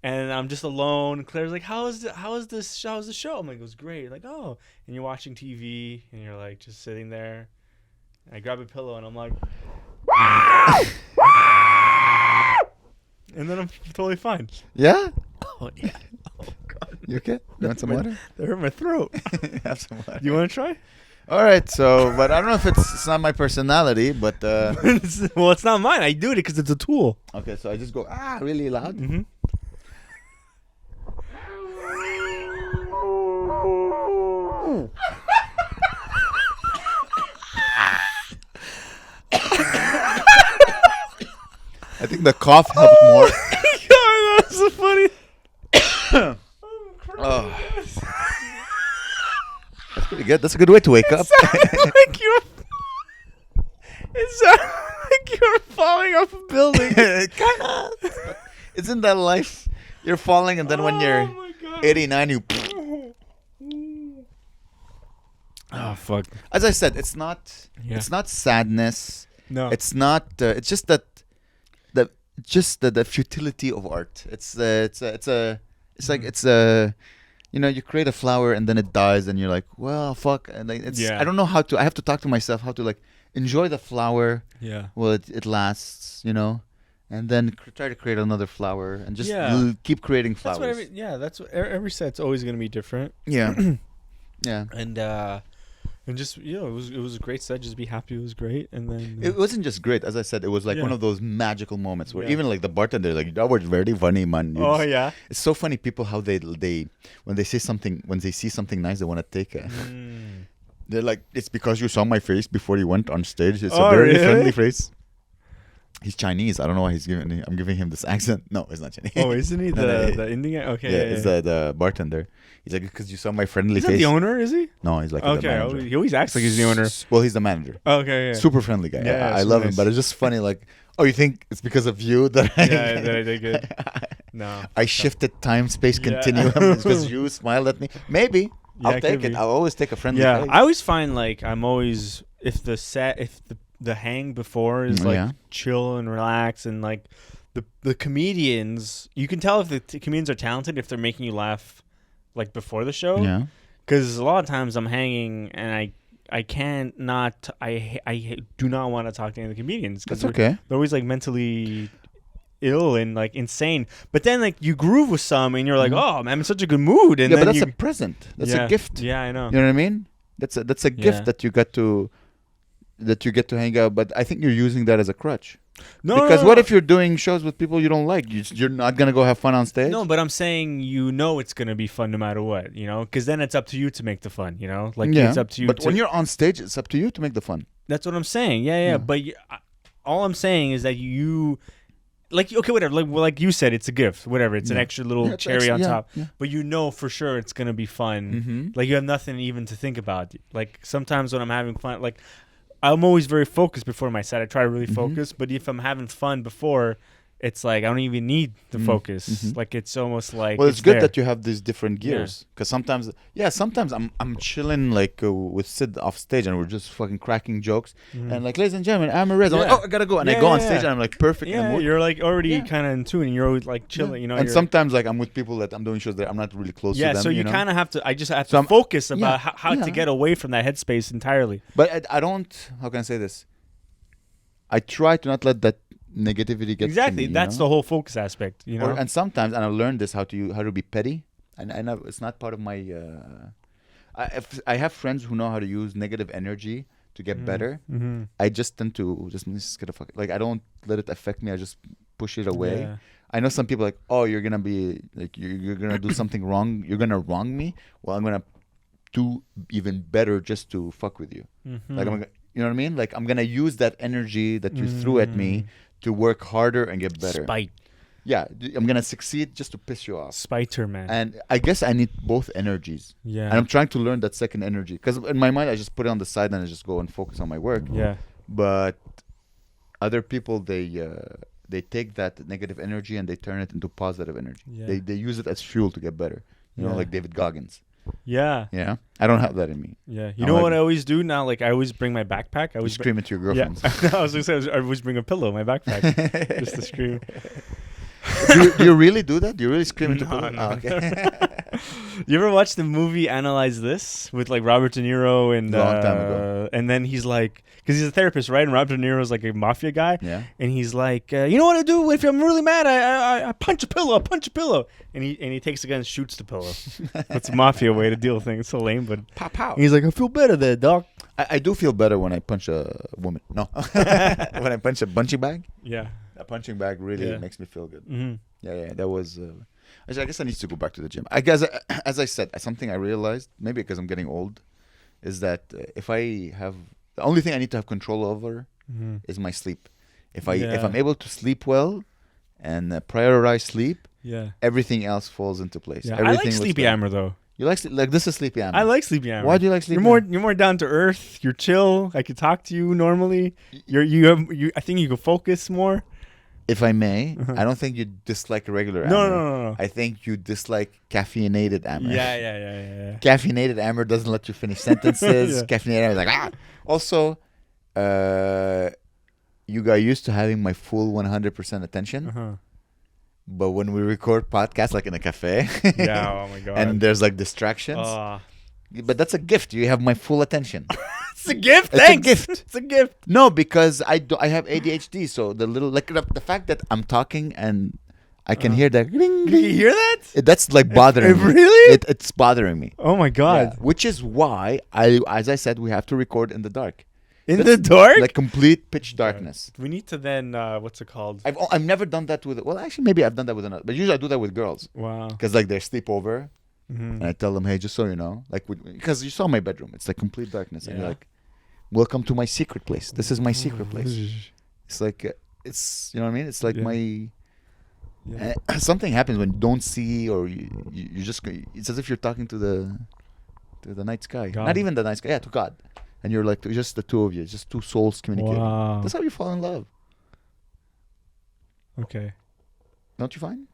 [SPEAKER 1] and I'm just alone. And Claire's like, how is the show? I'm like, it was great. Like, oh, and you're watching TV, and you're like just sitting there. And I grab a pillow, and I'm like, and then I'm totally fine.
[SPEAKER 2] Yeah.
[SPEAKER 1] Oh yeah. Oh God.
[SPEAKER 2] You okay? You want some water?
[SPEAKER 1] That hurt my throat.
[SPEAKER 2] Have some water.
[SPEAKER 1] You want to try?
[SPEAKER 2] All right. So, but I don't know if it's not my personality, but
[SPEAKER 1] well, it's not mine. I do it because it's a tool.
[SPEAKER 2] Okay, so I just go really loud.
[SPEAKER 1] Mm-hmm.
[SPEAKER 2] I think the cough helped more.
[SPEAKER 1] God, that's so funny.
[SPEAKER 2] Oh. That's pretty good. That's a good way to wake up.
[SPEAKER 1] It sounded like you're falling off a building.
[SPEAKER 2] Kind of. Isn't that life? You're falling, and then when you're 89, you.
[SPEAKER 1] Oh fuck!
[SPEAKER 2] As I said, it's not. Yeah. It's not sadness.
[SPEAKER 1] No.
[SPEAKER 2] It's not. It's just that. The futility of art. It's like you create a flower and then it dies and you're like, well, fuck. And I don't know how to. I have to talk to myself how to like enjoy the flower.
[SPEAKER 1] Yeah.
[SPEAKER 2] Well, it lasts. And then try to create another flower and just keep creating flowers.
[SPEAKER 1] That's what every set's always gonna be different.
[SPEAKER 2] Yeah. Yeah.
[SPEAKER 1] And just it was a great set. Just be happy it was great, and then
[SPEAKER 2] it wasn't just great. As I said, it was like one of those magical moments where even like the bartender, like, that was very funny, man. It's so funny people how they when they see something nice they want to take it. They're like, it's because you saw my face before you went on stage. It's a very friendly face. He's Chinese. I don't know why I'm giving him this accent. No, he's not Chinese.
[SPEAKER 1] Oh, isn't he the Indian guy? Okay.
[SPEAKER 2] Yeah, he's the bartender. He's like, because you saw my friendly face.
[SPEAKER 1] Is that the owner, is he?
[SPEAKER 2] No, he's like the manager.
[SPEAKER 1] He always acts like he's the owner.
[SPEAKER 2] Well, he's the manager.
[SPEAKER 1] Okay, yeah.
[SPEAKER 2] Super friendly guy. Yeah, I love him, but it's just funny. Like, oh, you think it's because of you that I
[SPEAKER 1] did good? No.
[SPEAKER 2] I shifted time, space, continuum because you smiled at me. Maybe. I'll take it. I'll always take a friendly face.
[SPEAKER 1] I always find like I'm always, if the hang before is like chill and relax, and like the comedians, you can tell if the comedians are talented if they're making you laugh like before the show.
[SPEAKER 2] Yeah.
[SPEAKER 1] Because a lot of times I'm hanging and I can't not, I do not want to talk to any of the comedians.
[SPEAKER 2] That's okay.
[SPEAKER 1] They're always like mentally ill and like insane. But then like you groove with some and you're like, oh man, I'm in such a good mood. And
[SPEAKER 2] yeah,
[SPEAKER 1] then
[SPEAKER 2] but that's a present. That's a gift.
[SPEAKER 1] Yeah, I know.
[SPEAKER 2] You know what I mean? That's a gift that you get to hang out. But I think you're using that as a crutch. Because what if you're doing shows with people you don't like? You're not gonna go have fun on stage.
[SPEAKER 1] No, but I'm saying it's gonna be fun no matter what, because then it's up to you to make the fun, it's up to you.
[SPEAKER 2] But when you're on stage, it's up to you to make the fun.
[SPEAKER 1] That's what I'm saying. Yeah. But all I'm saying is that you, like, okay, whatever. Like you said, it's a gift. Whatever. It's an extra little cherry on top. Yeah. But for sure it's gonna be fun.
[SPEAKER 2] Mm-hmm.
[SPEAKER 1] Like you have nothing even to think about. Like sometimes when I'm having fun, like, I'm always very focused before my set. I try to really focus, but if I'm having fun before, it's like I don't even need to focus. Like it's almost like
[SPEAKER 2] it's good that you have these different gears because sometimes I'm chilling like with Sid off stage and we're just fucking cracking jokes and like, ladies and gentlemen, Amer. I'm like, oh, I gotta go, and I go on stage and I'm like perfect.
[SPEAKER 1] Yeah, you're like already kind of in tune and you're always like chilling, you know.
[SPEAKER 2] And sometimes like I'm with people that I'm doing shows that I'm not really close to them.
[SPEAKER 1] Yeah, so you kind of have to. I just have to focus about how to get away from that headspace entirely.
[SPEAKER 2] But I don't. How can I say this? I try to not let that negativity get to me,
[SPEAKER 1] that's the whole focus aspect, you know.
[SPEAKER 2] And sometimes, and I learned this how to be petty, and I know it's not part of my. I have friends who know how to use negative energy to get better. I just tend to just get a fuck. Like I don't let it affect me. I just push it away. Yeah. I know some people like, oh, you're gonna be like you're gonna do something wrong. You're gonna wrong me. Well, I'm gonna do even better just to fuck with you. Like you know what I mean? Like I'm gonna use that energy that you threw at me to work harder and get better.
[SPEAKER 1] Spite.
[SPEAKER 2] Yeah, I'm gonna succeed just to piss you off.
[SPEAKER 1] Spiter, man.
[SPEAKER 2] And I guess I need both energies. Yeah. And I'm trying to learn that second energy because in my mind I just put it on the side and I just go and focus on my work.
[SPEAKER 1] Yeah.
[SPEAKER 2] But other people they take that negative energy and they turn it into positive energy. Yeah. They use it as fuel to get better. You know, like David Goggins.
[SPEAKER 1] Yeah.
[SPEAKER 2] Yeah. I don't have that in me.
[SPEAKER 1] Yeah. You know what I always do now? Like I always bring my backpack. I always
[SPEAKER 2] scream at your girlfriends.
[SPEAKER 1] Yeah. I was gonna say I always bring a pillow in my backpack just to scream.
[SPEAKER 2] do you really do that? Do you really scream into pillow?
[SPEAKER 1] No.
[SPEAKER 2] Oh, okay.
[SPEAKER 1] You ever watch the movie Analyze This with like Robert De Niro and
[SPEAKER 2] long time ago?
[SPEAKER 1] And then he's like, because he's a therapist, right? And Robert De Niro's like a mafia guy.
[SPEAKER 2] Yeah.
[SPEAKER 1] And he's like, you know what I do if I'm really mad? I punch a pillow. I punch a pillow. And he takes a gun and shoots the pillow. That's a mafia way to deal with things. It's so lame, but
[SPEAKER 2] pow pow.
[SPEAKER 1] He's like, I feel better there, doc.
[SPEAKER 2] I do feel better when I punch a woman. No, when I punch a punching bag.
[SPEAKER 1] Yeah.
[SPEAKER 2] A punching bag really makes me feel good. Yeah. That was. I guess I need to go back to the gym. I guess, as I said, something I realized, maybe because I'm getting old, is that if I have the only thing I need to have control over is my sleep. If I'm able to sleep well and prioritize sleep, everything else falls into place.
[SPEAKER 1] Yeah. I like Sleepy Amer though.
[SPEAKER 2] You like this is Sleepy Amer.
[SPEAKER 1] I like Sleepy Amer.
[SPEAKER 2] Why do you like Sleepy
[SPEAKER 1] Amer? You're more down to earth. You're chill. I can talk to you normally. I think you can focus more.
[SPEAKER 2] If I may, I don't think you dislike regular Amer.
[SPEAKER 1] No.
[SPEAKER 2] I think you dislike caffeinated Amer.
[SPEAKER 1] Yeah.
[SPEAKER 2] Caffeinated Amer doesn't let you finish sentences. Caffeinated Amer is like, ah. Also, you got used to having my full 100% attention. But when we record podcasts like in a cafe,
[SPEAKER 1] oh my God,
[SPEAKER 2] and there's like distractions, but that's a gift. You have my full attention.
[SPEAKER 1] It's a gift.
[SPEAKER 2] Thanks. It's a gift.
[SPEAKER 1] It's a gift.
[SPEAKER 2] No, because I have ADHD, so the little the fact that I'm talking and I can hear that.
[SPEAKER 1] Ring, ring, you hear that?
[SPEAKER 2] That's like bothering me.
[SPEAKER 1] Really?
[SPEAKER 2] It's bothering me.
[SPEAKER 1] Oh my God.
[SPEAKER 2] Yeah, which is why as I said, we have to record in the dark.
[SPEAKER 1] The dark?
[SPEAKER 2] Like complete pitch darkness.
[SPEAKER 1] We need to then, what's it called?
[SPEAKER 2] I've never done that with, well, actually, maybe I've done that with another, but usually I do that with girls.
[SPEAKER 1] Wow.
[SPEAKER 2] Because like they're sleepover, and I tell them, hey, just so you know, like, because you saw my bedroom, it's like complete darkness, and you're like, welcome to my secret place. This is my secret place. It's like, it's, you know what I mean? It's like my, something happens when you don't see, or you just, it's as if you're talking to the night sky. God. Not even the night sky, to God. And you're like, just the two of you, just two souls communicating.
[SPEAKER 1] Wow.
[SPEAKER 2] That's how you fall in love.
[SPEAKER 1] Okay.
[SPEAKER 2] Don't you find?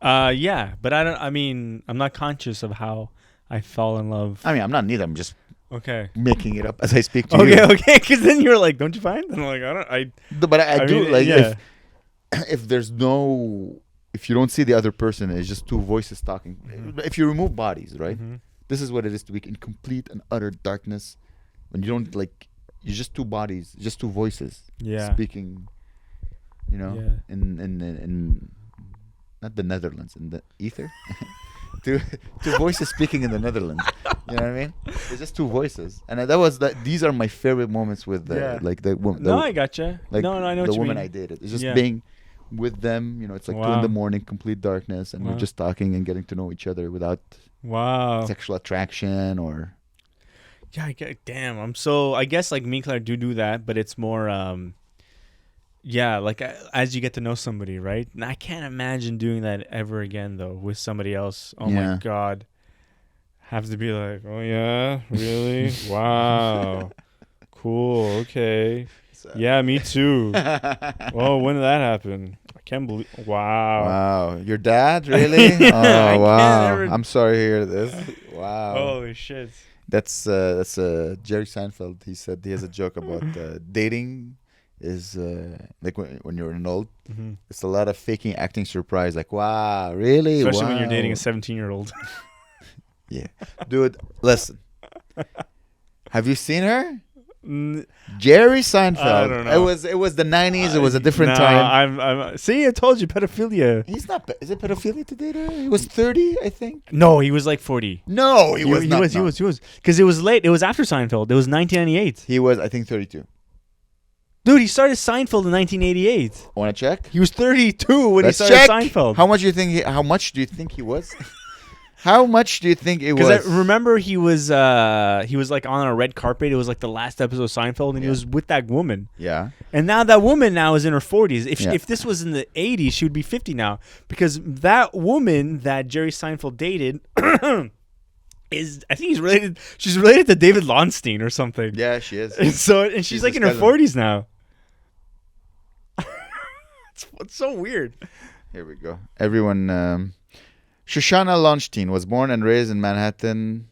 [SPEAKER 1] Yeah, but I'm not conscious of how I fall in love.
[SPEAKER 2] I mean, I'm not neither. I'm just making it up as I speak to you.
[SPEAKER 1] Okay. Because then you're like, don't you find? And I'm like,
[SPEAKER 2] But I do mean, like if there's no, if you don't see the other person, it's just two voices talking. If you remove bodies, right? This is what it is to be in complete and utter darkness. When you don't like, you're just two bodies, just two voices speaking, you know, in not the Netherlands, in the ether. two voices speaking in the Netherlands. You know what I mean? It's just two voices, and these are my favorite moments with like the woman.
[SPEAKER 1] No, I gotcha.
[SPEAKER 2] Like
[SPEAKER 1] no, I know
[SPEAKER 2] the
[SPEAKER 1] what you
[SPEAKER 2] woman
[SPEAKER 1] mean.
[SPEAKER 2] I dated. It's just being with them. You know, it's like 2 a.m, complete darkness, and we're just talking and getting to know each other without sexual attraction or.
[SPEAKER 1] Yeah, damn. I guess like me and Claire do that, but it's more, like as you get to know somebody, right? And I can't imagine doing that ever again, though, with somebody else. Oh my God. Have to be like, oh yeah, really? Wow. Cool, okay. Yeah, me too. Whoa, when did that happen? I can't believe. Wow.
[SPEAKER 2] Wow, your dad really? Oh wow. I'm sorry to hear this. Wow.
[SPEAKER 1] Holy shit.
[SPEAKER 2] That's Jerry Seinfeld. He said he has a joke about dating is like when you're an old. Mm-hmm. It's a lot of faking, acting surprise. Like, wow, really?
[SPEAKER 1] Especially when you're dating a 17-year-old.
[SPEAKER 2] Yeah, dude. Listen. Have you seen her? Jerry Seinfeld. I don't know. It was the 90s. It was a different time.
[SPEAKER 1] I'm see, I told you, pedophilia.
[SPEAKER 2] He's not. Is it pedophilia to date her? He was 30, I think.
[SPEAKER 1] No, he was like 40.
[SPEAKER 2] No, he was not.
[SPEAKER 1] He was. Because it was late. It was after Seinfeld. It was 1998.
[SPEAKER 2] He was, I think, 32.
[SPEAKER 1] Dude, he started Seinfeld in 1988.
[SPEAKER 2] Want to check?
[SPEAKER 1] He was 32 when he started Seinfeld.
[SPEAKER 2] How much do you think? How much do you think he was? How much do you think it was?
[SPEAKER 1] Because I remember he was like on a red carpet. It was like the last episode of Seinfeld, and he was with that woman.
[SPEAKER 2] Yeah.
[SPEAKER 1] And now that woman now is in her 40s. If this was in the 80s, she would be 50 now. Because that woman that Jerry Seinfeld dated is, I think she's related to David Lonstein or something.
[SPEAKER 2] Yeah, she is.
[SPEAKER 1] And she's like in her 40s now. It's so weird.
[SPEAKER 2] Here we go. Everyone. Shoshana Lonstein was born and raised in Manhattan.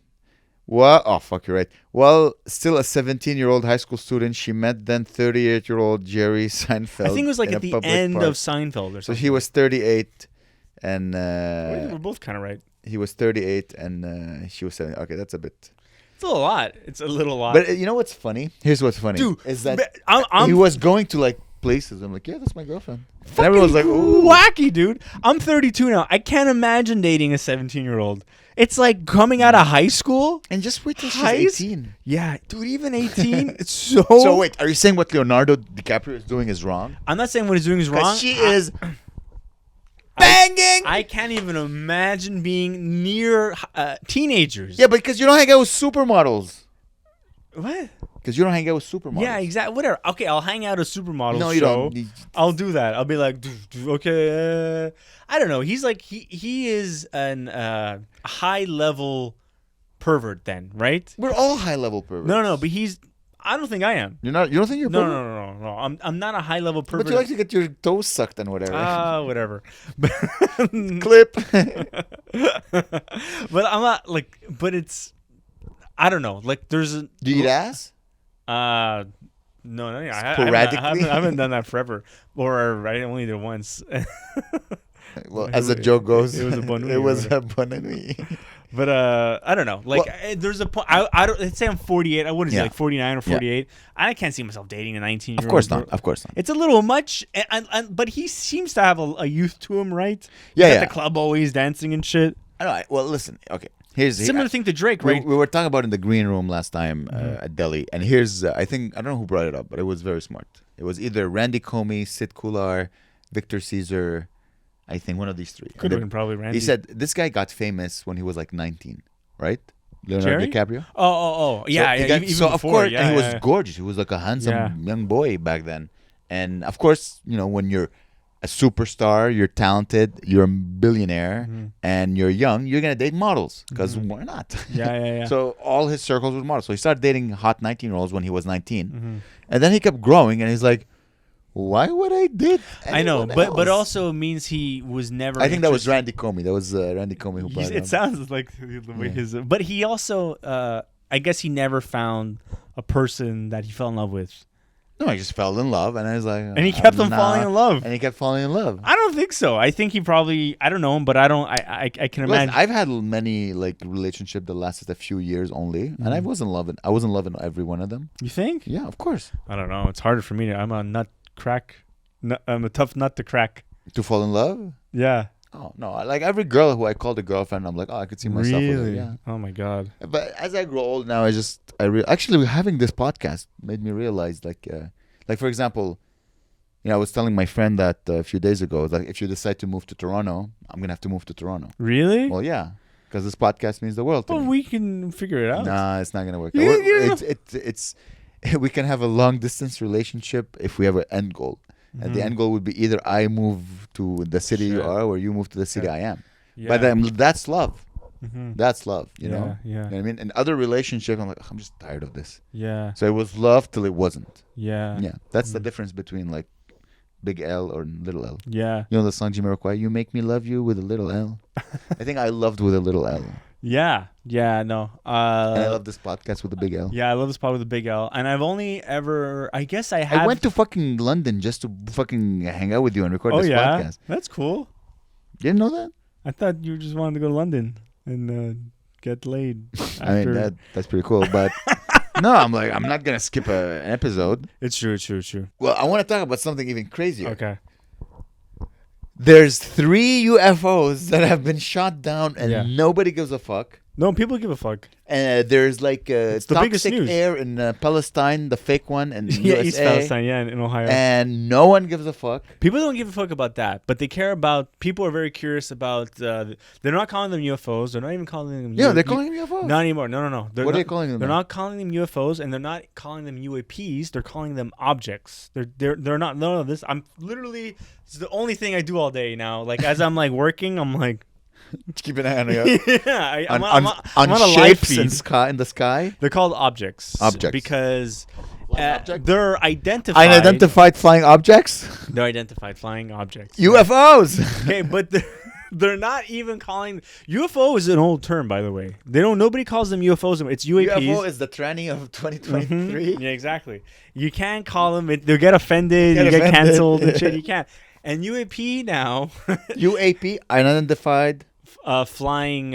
[SPEAKER 2] What? Oh, fuck, you're right. Well, still a 17-year-old high school student, she met then 38-year-old Jerry Seinfeld.
[SPEAKER 1] I think it was like at the end of Seinfeld or something.
[SPEAKER 2] So he was 38 and...
[SPEAKER 1] we're both kind of right.
[SPEAKER 2] He was 38 and she was 70. Okay, that's a bit...
[SPEAKER 1] It's a lot. It's a little lot.
[SPEAKER 2] But you know what's funny? Here's what's funny.
[SPEAKER 1] Dude,
[SPEAKER 2] is that he was going to like places. I'm like, yeah, that's my girlfriend. And everyone's like, ooh.
[SPEAKER 1] Wacky, dude. I'm 32 now. I can't imagine dating a 17-year-old. It's like coming out of high school.
[SPEAKER 2] And just wait till she's 18.
[SPEAKER 1] Yeah, dude, even 18. It's so...
[SPEAKER 2] So wait, are you saying what Leonardo DiCaprio is doing is wrong?
[SPEAKER 1] I'm not saying what he's doing is wrong.
[SPEAKER 2] She is... banging!
[SPEAKER 1] I can't even imagine being near teenagers.
[SPEAKER 2] Yeah, but because you don't hang out with supermodels.
[SPEAKER 1] What?
[SPEAKER 2] Because you don't hang out with supermodels.
[SPEAKER 1] Yeah, exactly. Whatever. Okay, I'll hang out with supermodels.
[SPEAKER 2] No, you don't.
[SPEAKER 1] I'll do that. I'll be like, okay. I don't know. He's like, he is an high level pervert then, right?
[SPEAKER 2] We're all high level perverts.
[SPEAKER 1] No, but he's... I don't think I am.
[SPEAKER 2] You're not. You don't think you're pervert?
[SPEAKER 1] No. I'm not a high level pervert.
[SPEAKER 2] But you like to get your toes sucked and whatever.
[SPEAKER 1] Whatever.
[SPEAKER 2] Clip.
[SPEAKER 1] But I'm not like. But it's. I don't know. Like there's a.
[SPEAKER 2] Do you eat ass?
[SPEAKER 1] No.
[SPEAKER 2] Sporadically?
[SPEAKER 1] I haven't done that forever. Or I only did it once.
[SPEAKER 2] Well, as the joke goes,
[SPEAKER 1] it was a Bonne Nuit.
[SPEAKER 2] It was a Bonne Nuit.
[SPEAKER 1] But I don't know. Like there's a point. I don't. Let's say I'm 48. I wouldn't say like 49 or 48. I can't see myself dating a 19-year-old.
[SPEAKER 2] Of course not. Of course not.
[SPEAKER 1] It's a little much. But he seems to have a youth to him, right?
[SPEAKER 2] Yeah.
[SPEAKER 1] At the club, always dancing and shit.
[SPEAKER 2] I know. Well, listen. Okay. Here's
[SPEAKER 1] similar thing to Drake, right?
[SPEAKER 2] We were talking about in the green room last time at Delhi, and here's I don't know who brought it up, but it was very smart. It was either Randy Comey, Sid Kular, Victor Caesar. I think one of these three.
[SPEAKER 1] Could have been probably Randy.
[SPEAKER 2] He said this guy got famous when he was like 19, right? Leonardo DiCaprio.
[SPEAKER 1] Oh, yeah.
[SPEAKER 2] So of course, and he was gorgeous. He was like a handsome young boy back then. And of course, when you're a superstar, you're talented, you're a billionaire, and you're young, you're gonna date models because why not?
[SPEAKER 1] Yeah.
[SPEAKER 2] So all his circles were models. So he started dating hot 19-year-olds when he was 19, and then he kept growing, and he's like, why would I date?
[SPEAKER 1] I know, but also means he was never.
[SPEAKER 2] I think that was Randy Comey. That was Randy Comey who brought it.
[SPEAKER 1] It sounds like the way his. But he also, I guess, he never found a person that he fell in love with.
[SPEAKER 2] No, he just fell in love, and I was like,
[SPEAKER 1] and he kept on falling in love.
[SPEAKER 2] And he kept falling in love.
[SPEAKER 1] I don't think so. I think he probably. I don't know him, but I don't. I can imagine.
[SPEAKER 2] I've had many like relationships that lasted a few years only, and I wasn't loving every one of them.
[SPEAKER 1] You think?
[SPEAKER 2] Yeah, of course.
[SPEAKER 1] I don't know. It's harder for me. I'm a nut crack. I'm a tough nut to crack.
[SPEAKER 2] To fall in love?
[SPEAKER 1] Yeah.
[SPEAKER 2] Oh no! Like every girl who I called a girlfriend, I'm like, I could see myself with her. Yeah.
[SPEAKER 1] Oh my god.
[SPEAKER 2] But as I grow old now, actually having this podcast made me realize, like for example, I was telling my friend that a few days ago, like if you decide to move to Toronto, I'm gonna have to move to Toronto.
[SPEAKER 1] Really?
[SPEAKER 2] Well, yeah, because this podcast means the world to me.
[SPEAKER 1] We can figure it out.
[SPEAKER 2] Nah, it's not gonna work. It's we can have a long distance relationship if we have an end goal. And the end goal would be either I move to the city you are or you move to the city I am. Yeah. But that's love. That's love, you know?
[SPEAKER 1] Yeah.
[SPEAKER 2] You know what I mean? In other relationships, I'm like, I'm just tired of this.
[SPEAKER 1] Yeah.
[SPEAKER 2] So it was love till it wasn't.
[SPEAKER 1] Yeah.
[SPEAKER 2] Yeah. That's the difference between like big L or little L.
[SPEAKER 1] Yeah.
[SPEAKER 2] You know the song Jamiroquai, You Make Me Love You with a little L? I think I loved with a little L.
[SPEAKER 1] Yeah. Yeah, no.
[SPEAKER 2] And I love this podcast with a big L.
[SPEAKER 1] Yeah, I love this podcast with a big L. And I've only ever, I guess I have.
[SPEAKER 2] I went to fucking London just to fucking hang out with you and record this podcast.
[SPEAKER 1] That's cool.
[SPEAKER 2] You didn't know that?
[SPEAKER 1] I thought you just wanted to go to London and get laid.
[SPEAKER 2] I mean, that's pretty cool. But no, I'm not going to skip an episode.
[SPEAKER 1] It's true.
[SPEAKER 2] Well, I want to talk about something even crazier.
[SPEAKER 1] Okay.
[SPEAKER 2] There's 3 UFOs that have been shot down and nobody gives a fuck.
[SPEAKER 1] No, people give a fuck.
[SPEAKER 2] There's like
[SPEAKER 1] it's the biggest
[SPEAKER 2] toxic
[SPEAKER 1] news.
[SPEAKER 2] air in Palestine, the fake one, and
[SPEAKER 1] yeah,
[SPEAKER 2] USA,
[SPEAKER 1] East Palestine, in Ohio.
[SPEAKER 2] And no one gives a fuck.
[SPEAKER 1] People don't give a fuck about that, but they care about. People are very curious about. They're not calling them UFOs. They're not even calling them.
[SPEAKER 2] Yeah, they're calling them UFOs.
[SPEAKER 1] Not anymore. No.
[SPEAKER 2] What are they calling them?
[SPEAKER 1] They're not calling them UFOs, and they're not calling them UAPs. They're calling them objects. They're not. No. This I'm literally. It's the only thing I do all day now. Like as I'm like working, I'm like.
[SPEAKER 2] Keep an eye on it.
[SPEAKER 1] Yeah,
[SPEAKER 2] I'm
[SPEAKER 1] on
[SPEAKER 2] a shapes in the sky.
[SPEAKER 1] They're called objects.
[SPEAKER 2] Objects.
[SPEAKER 1] Because they're identified.
[SPEAKER 2] Unidentified flying objects?
[SPEAKER 1] They're identified flying objects.
[SPEAKER 2] UFOs!
[SPEAKER 1] Okay, but they're not even calling... UFO is an old term, by the way. Nobody calls them UFOs. It's UAPs.
[SPEAKER 2] UFO is the tranny of 2023.
[SPEAKER 1] Yeah, exactly. You can't call them... They'll get offended. You get canceled and shit. You can't. And UAP now...
[SPEAKER 2] UAP? Unidentified...
[SPEAKER 1] flying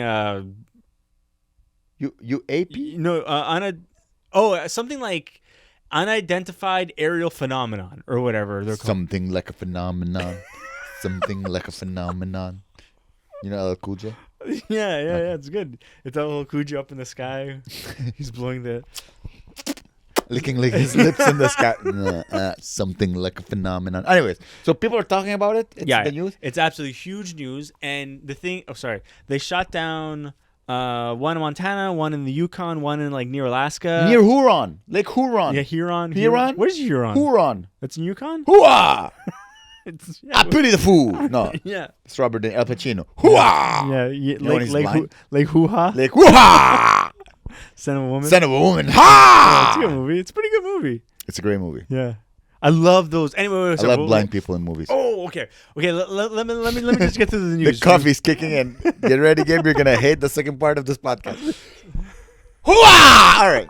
[SPEAKER 2] UAP?
[SPEAKER 1] No, something like unidentified aerial phenomenon or whatever they're called.
[SPEAKER 2] Something like a phenomenon. Something like a phenomenon. You know LL Cool J?
[SPEAKER 1] Yeah, it's good. It's LL Cool J up in the sky. He's blowing the
[SPEAKER 2] licking like his lips in the sky. Something like a phenomenon. Anyways, so people are talking about it. It's the news.
[SPEAKER 1] It's absolutely huge news. And the thing, they shot down one in Montana, one in the Yukon, one in like near Alaska,
[SPEAKER 2] near Huron, Lake Huron.
[SPEAKER 1] Yeah, Huron.
[SPEAKER 2] Where's
[SPEAKER 1] Huron?
[SPEAKER 2] Huron.
[SPEAKER 1] That's in Yukon.
[SPEAKER 2] Hooah! I pity the fool. No.
[SPEAKER 1] Yeah.
[SPEAKER 2] It's Robert Al Pacino. Hooah!
[SPEAKER 1] Yeah. Lake Hoo-Ha.
[SPEAKER 2] Lake Hoo-Ha!
[SPEAKER 1] Son of a Woman.
[SPEAKER 2] Son of a Woman. Ha!
[SPEAKER 1] It's a good movie. It's a pretty good movie.
[SPEAKER 2] It's a great movie.
[SPEAKER 1] Yeah. I love those. Anyway,
[SPEAKER 2] I love blind people in movies.
[SPEAKER 1] Oh, okay. Okay, let me just get through the news.
[SPEAKER 2] The coffee's kicking in. Get ready, Gabe. You're gonna hate the second part of this podcast. Hooah! All right.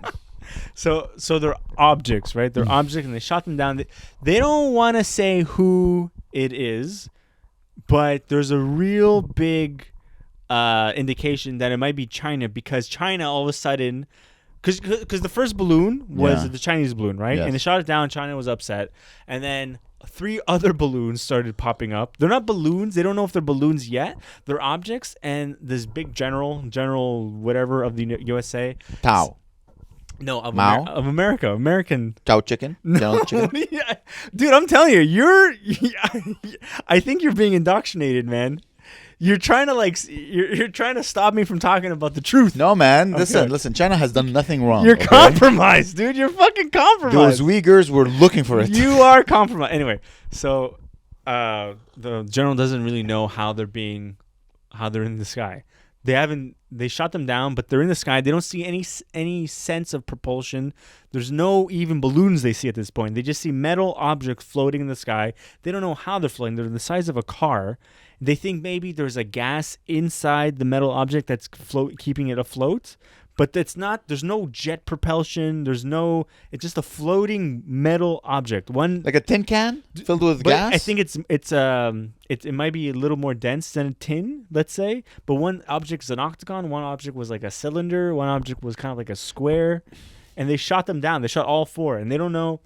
[SPEAKER 1] So they're objects, right? They're objects, and they shot them down. They don't want to say who it is, but there's a real big indication that it might be China, because China all of a sudden, because the first balloon was the Chinese balloon, right?
[SPEAKER 2] Yes.
[SPEAKER 1] And they shot it down. China was upset, and then 3 other balloons started popping up. They're not balloons. They don't know if they're balloons yet. They're objects, and this big general whatever of the USA.
[SPEAKER 2] Tao.
[SPEAKER 1] No, of America. American.
[SPEAKER 2] Chow chicken?
[SPEAKER 1] No. Chicken? Dude, I'm telling you, I think you're being indoctrinated, man. You're trying to you're trying to stop me from talking about the truth.
[SPEAKER 2] No, man. Listen. China has done nothing wrong.
[SPEAKER 1] You're compromised, dude. You're fucking compromised.
[SPEAKER 2] Those Uyghurs were looking for it.
[SPEAKER 1] You are compromised. Anyway, so the general doesn't really know how they're in the sky. They shot them down, but they're in the sky. They don't see any sense of propulsion. There's no even balloons they see at this point. They just see metal objects floating in the sky. They don't know how they're floating. They're the size of a car. They think maybe there's a gas inside the metal object that's keeping it afloat, but it's not. There's no jet propulsion. It's just a floating metal object. One
[SPEAKER 2] like a tin can filled with gas.
[SPEAKER 1] I think it might be a little more dense than a tin, let's say. But one object is an octagon. One object was like a cylinder. One object was kind of like a square. And they shot them down. They shot all 4, and they don't know.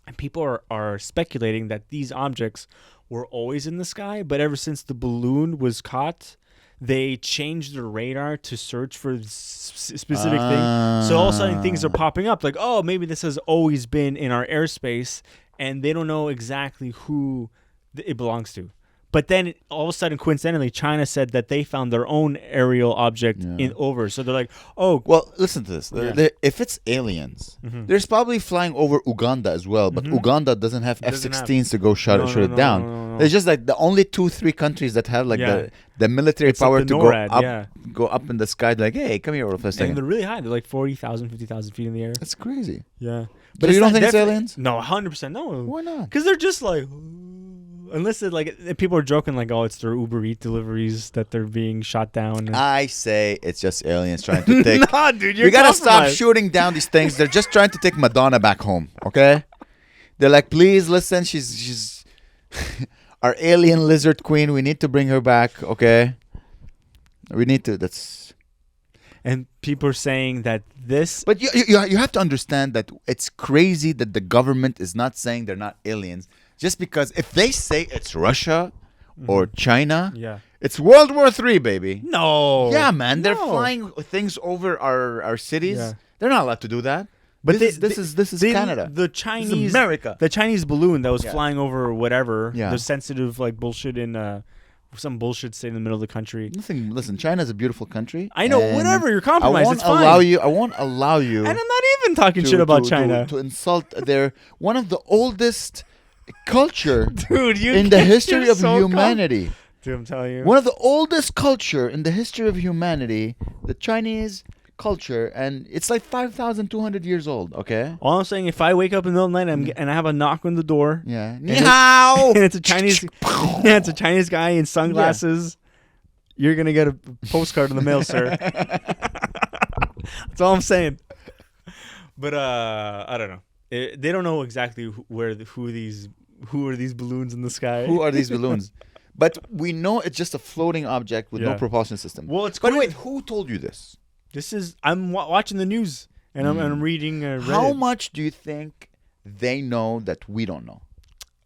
[SPEAKER 1] And people are speculating that these objects were always in the sky, but ever since the balloon was caught, they changed their radar to search for specific things. So all of a sudden things are popping up like, oh, maybe this has always been in our airspace, and they don't know exactly who it belongs to. But then all of a sudden, coincidentally, China said that they found their own aerial object over. So they're like, oh.
[SPEAKER 2] Well, listen to this. If it's aliens, there's probably flying over Uganda as well. But Uganda doesn't have F-16s to go shut it down. No. There's just like the only 2-3 countries that have like the military power to NORAD, go up in the sky. Like, hey, come here for a second.
[SPEAKER 1] And they're really high. They're like 40,000, 50,000 feet in the air.
[SPEAKER 2] That's crazy.
[SPEAKER 1] Yeah.
[SPEAKER 2] But you don't think it's aliens?
[SPEAKER 1] No, 100% no.
[SPEAKER 2] Why not?
[SPEAKER 1] Because they're just like... Unless it, like people are joking like, oh, it's their Uber Eats deliveries that they're being shot down.
[SPEAKER 2] I say it's just aliens trying to take.
[SPEAKER 1] Nah, dude,
[SPEAKER 2] we gotta stop shooting down these things. They're just trying to take Madonna back home. Okay, they're like, please listen, she's our alien lizard queen. We need to bring her back. Okay, we need to. That's.
[SPEAKER 1] And people are saying that this.
[SPEAKER 2] But you have to understand that it's crazy that the government is not saying they're not aliens. Just because if they say it's Russia or China, it's World War III, baby.
[SPEAKER 1] No.
[SPEAKER 2] Yeah, man. They're flying things over our cities. Yeah. They're not allowed to do that. But this is Canada.
[SPEAKER 1] The Chinese,
[SPEAKER 2] this is America.
[SPEAKER 1] The Chinese balloon that was flying over whatever, the sensitive like bullshit in some bullshit state in the middle of the country.
[SPEAKER 2] Listen, China's a beautiful country.
[SPEAKER 1] I know, whatever, you're compromised. It's fine.
[SPEAKER 2] I won't allow you.
[SPEAKER 1] And I'm not even talking shit about China.
[SPEAKER 2] To insult one of the oldest culture
[SPEAKER 1] dude,
[SPEAKER 2] in the history of humanity.
[SPEAKER 1] Dude, I'm telling you.
[SPEAKER 2] One of the oldest culture in the history of humanity, the Chinese culture, and it's like 5,200 years old, okay?
[SPEAKER 1] All I'm saying, if I wake up in the middle of the night and I have a knock on the door,
[SPEAKER 2] Ni hao!
[SPEAKER 1] And it's a Chinese it's a Chinese guy in sunglasses, you're going to get a postcard in the mail, sir. That's all I'm saying. But I don't know. They don't know exactly who are these balloons in the sky.
[SPEAKER 2] Who are these balloons? But we know it's just a floating object with no propulsion system.
[SPEAKER 1] Well, it's.
[SPEAKER 2] But wait, who told you this?
[SPEAKER 1] I'm watching the news and I'm reading Reddit.
[SPEAKER 2] How much do you think they know that we don't know?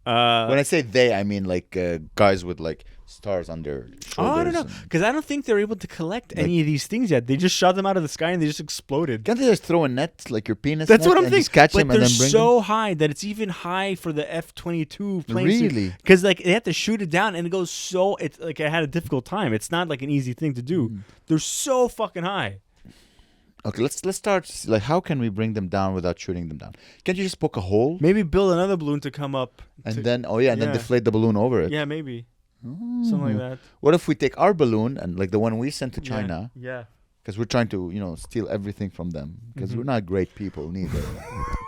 [SPEAKER 2] When I say they, I mean like guys with like stars on their shoulders.
[SPEAKER 1] Oh, I don't know, because I don't think they're able to collect any of these things yet. They just shot them out of the sky and they just exploded.
[SPEAKER 2] Can't they just throw a net like your penis?
[SPEAKER 1] That's what I'm thinking.
[SPEAKER 2] Just catch
[SPEAKER 1] them
[SPEAKER 2] and then bring
[SPEAKER 1] them. So high that it's even high for the F-22 planes.
[SPEAKER 2] Really?
[SPEAKER 1] Because like they have to shoot it down and it goes so. It's like I had a difficult time. It's not like an easy thing to do. They're so fucking high.
[SPEAKER 2] Okay, let's start. Like, how can we bring them down without shooting them down? Can't you just poke a hole?
[SPEAKER 1] Maybe build another balloon to come up.
[SPEAKER 2] And then deflate the balloon over it.
[SPEAKER 1] Yeah, maybe. Something like that.
[SPEAKER 2] What if we take our balloon and like the one we sent to China?
[SPEAKER 1] Yeah.
[SPEAKER 2] Because we're trying to, steal everything from them. Because we're not great people neither.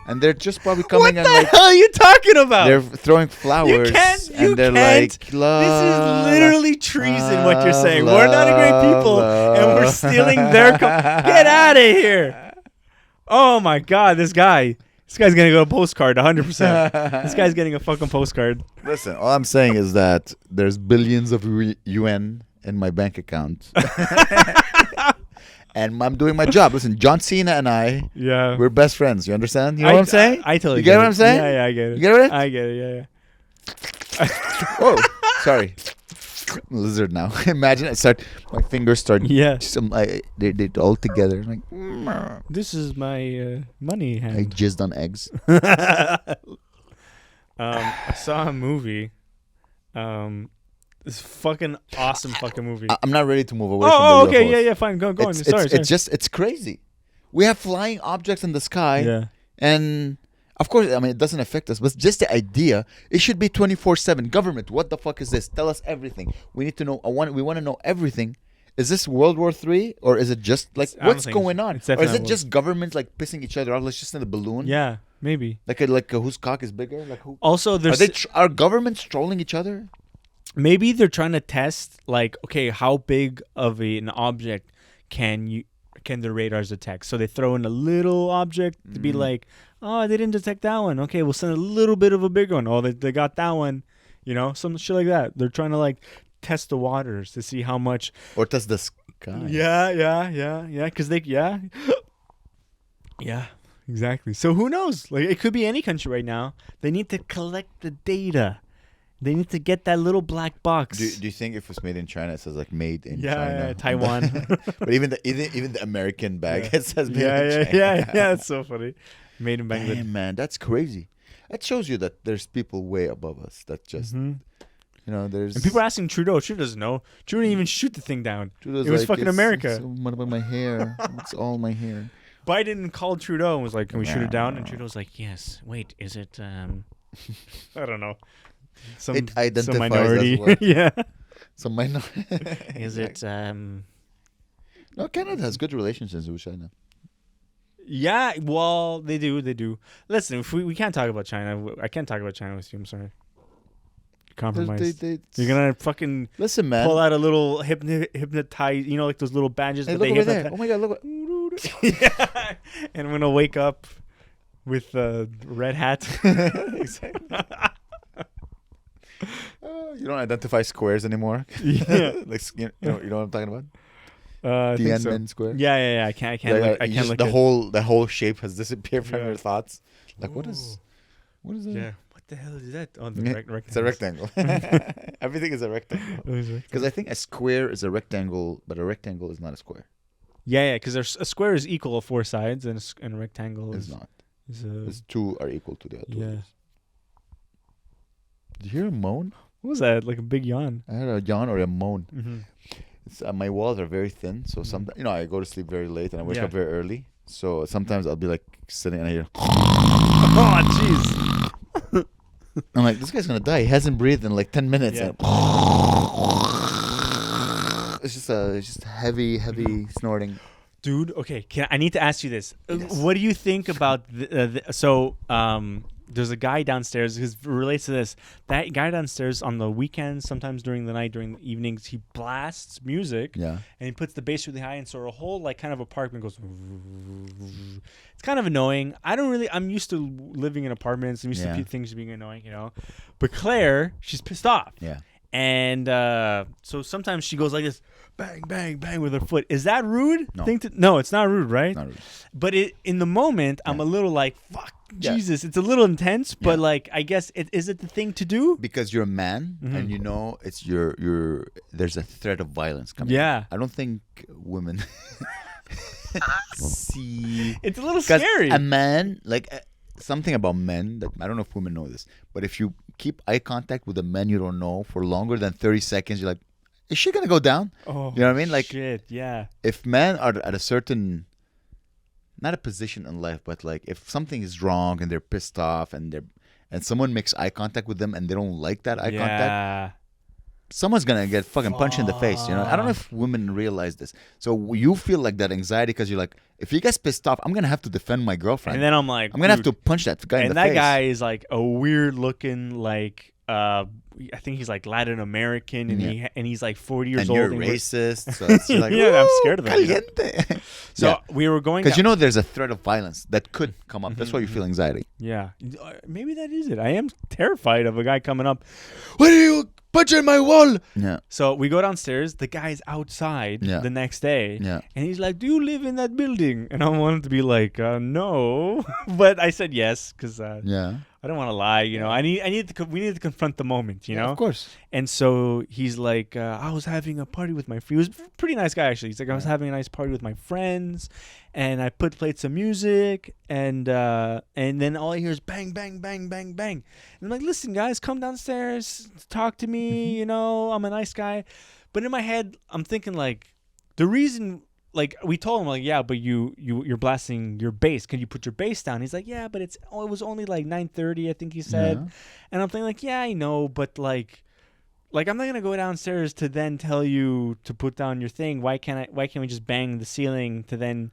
[SPEAKER 2] And they're just probably coming
[SPEAKER 1] what the hell are you talking about?
[SPEAKER 2] They're throwing flowers.
[SPEAKER 1] You
[SPEAKER 2] they're
[SPEAKER 1] can't.
[SPEAKER 2] Like, la,
[SPEAKER 1] this is literally treason. What you're saying. We're not a great people, and we're stealing their. Get out of here! Oh my God, this guy's gonna go a postcard, 100%. This guy's getting a fucking postcard.
[SPEAKER 2] Listen, all I'm saying is that there's billions of UN in my bank account. And I'm doing my job. Listen, John Cena and I, we're best friends. You understand? You know what I'm saying?
[SPEAKER 1] I totally
[SPEAKER 2] get it. You get what I'm saying?
[SPEAKER 1] Yeah, I get it.
[SPEAKER 2] You get it?
[SPEAKER 1] I get it, yeah.
[SPEAKER 2] Oh, sorry. Lizard now. Imagine my fingers start.
[SPEAKER 1] Yeah.
[SPEAKER 2] They're all together. Like,
[SPEAKER 1] this is my money hand.
[SPEAKER 2] I jizzed on eggs.
[SPEAKER 1] I saw a movie. This fucking awesome fucking movie.
[SPEAKER 2] I'm not ready to move away from the
[SPEAKER 1] okay, yeah, fine. Go on. Sorry.
[SPEAKER 2] It's crazy. We have flying objects in the sky, and of course, I mean, it doesn't affect us, but just the idea, it should be 24/7. Government, what the fuck is this? Tell us everything. We need to know. We want to know everything. Is this World War III, or is it just like what's going on? Or is it just governments like pissing each other off? Let's just send a balloon.
[SPEAKER 1] Yeah, maybe.
[SPEAKER 2] Like whose cock is bigger? Like who?
[SPEAKER 1] Also,
[SPEAKER 2] are governments trolling each other?
[SPEAKER 1] Maybe they're trying to test, like, okay, how big of an object can the radars detect? So they throw in a little object to be like, oh, they didn't detect that one. Okay, we'll send a little bit of a big one. Oh, they got that one. Some shit like that. They're trying to like test the waters to see how much.
[SPEAKER 2] Or test the sky.
[SPEAKER 1] Yeah. Because yeah, exactly. So who knows? Like, it could be any country right now. They need to collect the data. They need to get that little black box.
[SPEAKER 2] Do you think if it's made in China, it says like made in China?
[SPEAKER 1] Yeah, Taiwan.
[SPEAKER 2] But even the American bag, it says made in China.
[SPEAKER 1] Yeah, it's so funny. Made in Bangladesh.
[SPEAKER 2] Damn, man, that's crazy. That shows you that there's people way above us that just there's...
[SPEAKER 1] And people are asking Trudeau. Trudeau doesn't know. Trudeau didn't even shoot the thing down.
[SPEAKER 2] Trudeau's
[SPEAKER 1] it was fucking America.
[SPEAKER 2] What about my hair? It's all my hair.
[SPEAKER 1] Biden called Trudeau and was like, can we shoot it down? And Trudeau's like, yes. Wait, is it... I don't know.
[SPEAKER 2] It identifies some minority. As what?
[SPEAKER 1] Yeah.
[SPEAKER 2] Some minority.
[SPEAKER 1] Is it...
[SPEAKER 2] No, Canada has good relationships with China.
[SPEAKER 1] Yeah, well, they do. Listen, if we can't talk about China. I can't talk about China with you. I'm sorry. Compromise. You're gonna fucking
[SPEAKER 2] listen, man.
[SPEAKER 1] Pull out a little hypnotize. Like those little badges.
[SPEAKER 2] Hey, look over there. Oh my god, look.
[SPEAKER 1] Yeah. And I'm gonna wake up with a red hat.
[SPEAKER 2] Exactly. You don't identify squares anymore.
[SPEAKER 1] Yeah.
[SPEAKER 2] You know what I'm talking about.
[SPEAKER 1] Tiananmen
[SPEAKER 2] Square.
[SPEAKER 1] Yeah. I can't look.
[SPEAKER 2] The whole shape has disappeared from your thoughts. Like what is that?
[SPEAKER 1] Yeah. What the hell is that? Oh, the rectangle.
[SPEAKER 2] It's a rectangle. Everything is a rectangle. Because I think a square is a rectangle, but a rectangle is not a square.
[SPEAKER 1] Yeah. Because a square is equal to 4 sides, and a rectangle
[SPEAKER 2] is not. Because 2 are equal to the other. Yeah. Did you hear a moan?
[SPEAKER 1] What was that? Like a big yawn.
[SPEAKER 2] I heard a yawn or a moan.
[SPEAKER 1] Mm-hmm.
[SPEAKER 2] My walls are very thin, so sometimes I go to sleep very late and I wake up very early. So sometimes I'll be like sitting and I hear,
[SPEAKER 1] oh jeez.
[SPEAKER 2] I'm like, this guy's gonna die. He hasn't breathed in like 10 minutes.
[SPEAKER 1] Yeah.
[SPEAKER 2] It's just heavy snorting.
[SPEAKER 1] Dude, okay. I need to ask you this.
[SPEAKER 2] Yes.
[SPEAKER 1] What do you think about there's a guy downstairs who relates to this. That guy downstairs on the weekends, sometimes during the night, during the evenings, he blasts music.
[SPEAKER 2] Yeah.
[SPEAKER 1] And he puts the bass really high, and so a whole kind of apartment goes. It's kind of annoying. I'm used to living in apartments. I'm used to things being annoying, But Claire, she's pissed off.
[SPEAKER 2] Yeah.
[SPEAKER 1] And so sometimes she goes like this, bang, bang, bang with her foot. Is that rude?
[SPEAKER 2] No.
[SPEAKER 1] No, it's not rude, right?
[SPEAKER 2] Not rude.
[SPEAKER 1] But in the moment, I'm a little like, fuck, Jesus. It's a little intense, but I guess is it the thing to do?
[SPEAKER 2] Because you're a man, and it's your there's a threat of violence coming.
[SPEAKER 1] Yeah.
[SPEAKER 2] I don't think women see.
[SPEAKER 1] It's a little scary.
[SPEAKER 2] A man, something about men that I don't know if women know this, but if you keep eye contact with a man you don't know for longer than 30 seconds, you're like, is she gonna go down?
[SPEAKER 1] Oh,
[SPEAKER 2] you know what I mean?
[SPEAKER 1] Shit, yeah.
[SPEAKER 2] If men are at a certain, not a position in life, but if something is wrong and they're pissed off and someone makes eye contact with them and they don't like that eye contact, someone's gonna get fucking punched in the face. I don't know if women realize this. So you feel like that anxiety because you're like, if he gets pissed off, I'm gonna have to defend my girlfriend.
[SPEAKER 1] And then I'm like,
[SPEAKER 2] I'm gonna have to punch that guy in the face.
[SPEAKER 1] And that guy is like a weird looking I think he's like Latin American and he's like 40 years old.
[SPEAKER 2] And you're racist. So it's like,
[SPEAKER 1] yeah, I'm scared of that.
[SPEAKER 2] Caliente.
[SPEAKER 1] So we were going
[SPEAKER 2] because there's a threat of violence that could come up. That's why you feel anxiety.
[SPEAKER 1] Yeah, maybe that is it. I am terrified of a guy coming up.
[SPEAKER 2] What are you punching my wall? Yeah.
[SPEAKER 1] So we go downstairs. The guy's outside the next day.
[SPEAKER 2] Yeah.
[SPEAKER 1] And he's like, "Do you live in that building?" And I wanted to be like, "No," but I said yes because I don't want to lie. We need to confront the moment.
[SPEAKER 2] Of course.
[SPEAKER 1] And so he's like, I was having a party with my friends. He was a pretty nice guy, actually. He's like, I was having a nice party with my friends, and I played some music, and then all I hear is bang, bang, bang, bang, bang. And I'm like, listen, guys, come downstairs, talk to me. I'm a nice guy. But in my head, I'm thinking the reason. We told him but you're blasting your bass. Can you put your bass down? He's like, yeah, but it was only 9:30, I think he said. Yeah. And I'm thinking yeah, I know, but I'm not gonna go downstairs to then tell you to put down your thing. Why can't we just bang the ceiling to then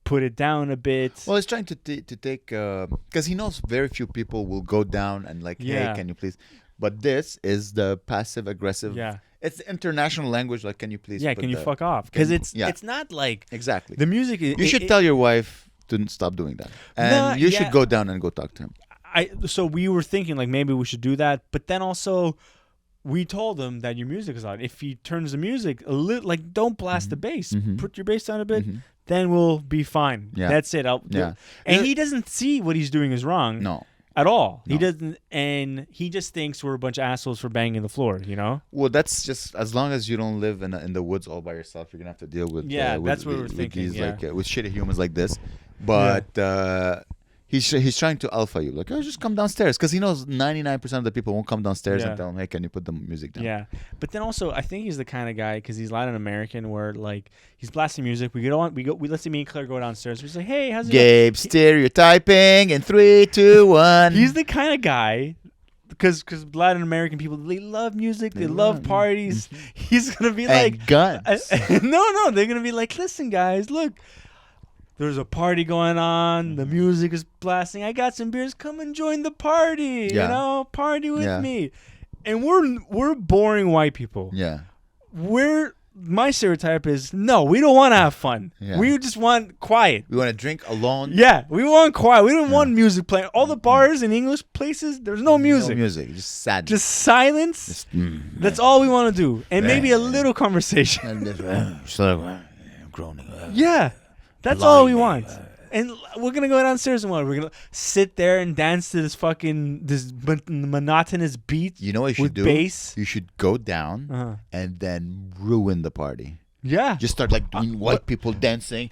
[SPEAKER 1] put it down a bit?
[SPEAKER 2] Well, he's trying to take because he knows very few people will go down and hey, can you please? But this is the passive aggressive.
[SPEAKER 1] Yeah.
[SPEAKER 2] It's international language. Can you please?
[SPEAKER 1] Yeah, can you fuck off? Because it's not
[SPEAKER 2] exactly
[SPEAKER 1] the music.
[SPEAKER 2] You should tell your wife to stop doing that, and you should go down and go talk to him.
[SPEAKER 1] So we were thinking maybe we should do that, but then also we told him that your music is on. If he turns the music a little, don't blast the bass. Put your bass down a bit, then we'll be fine. Yeah. That's it. And he doesn't see what he's doing is wrong.
[SPEAKER 2] No.
[SPEAKER 1] At all.
[SPEAKER 2] No.
[SPEAKER 1] He doesn't, and he just thinks we're a bunch of assholes for banging the floor,
[SPEAKER 2] Well, that's just as long as you don't live in the woods all by yourself, you're gonna have to deal with
[SPEAKER 1] that's what we're thinking.
[SPEAKER 2] These, with shitty humans like this. But He's trying to alpha you. Like, oh, just come downstairs. Because he knows 99% of the people won't come downstairs and tell him, hey, can you put the music down?
[SPEAKER 1] Yeah. But then also, I think he's the kind of guy, because he's Latin American, where, like, he's blasting music. Let's say me and Claire go downstairs. We're like, hey, how's it
[SPEAKER 2] Gabe, stereotyping in 3, 2, 1.
[SPEAKER 1] He's the kind of guy, because Latin American people, they love music. They love parties. He's going to be like...
[SPEAKER 2] guns.
[SPEAKER 1] No. They're going to be like, listen, guys, look. There's a party going on. The music is blasting. I got some beers. Come and join the party. You know, party with me. And we're boring white people.
[SPEAKER 2] Yeah.
[SPEAKER 1] My stereotype is, no, we don't want to have fun. Yeah. We just want quiet.
[SPEAKER 2] We want to drink alone.
[SPEAKER 1] Yeah, we want quiet. We don't want music playing. All the bars in English places, there's no music.
[SPEAKER 2] No music, just sadness.
[SPEAKER 1] Just silence. That's all we want to do. And maybe a little conversation. Yeah. That's all we want. And we're going to go downstairs and what? We're going to sit there and dance to this monotonous beat.
[SPEAKER 2] You know what you should do?
[SPEAKER 1] Bass.
[SPEAKER 2] You should go down and then ruin the party.
[SPEAKER 1] Yeah.
[SPEAKER 2] Just start like doing white people dancing.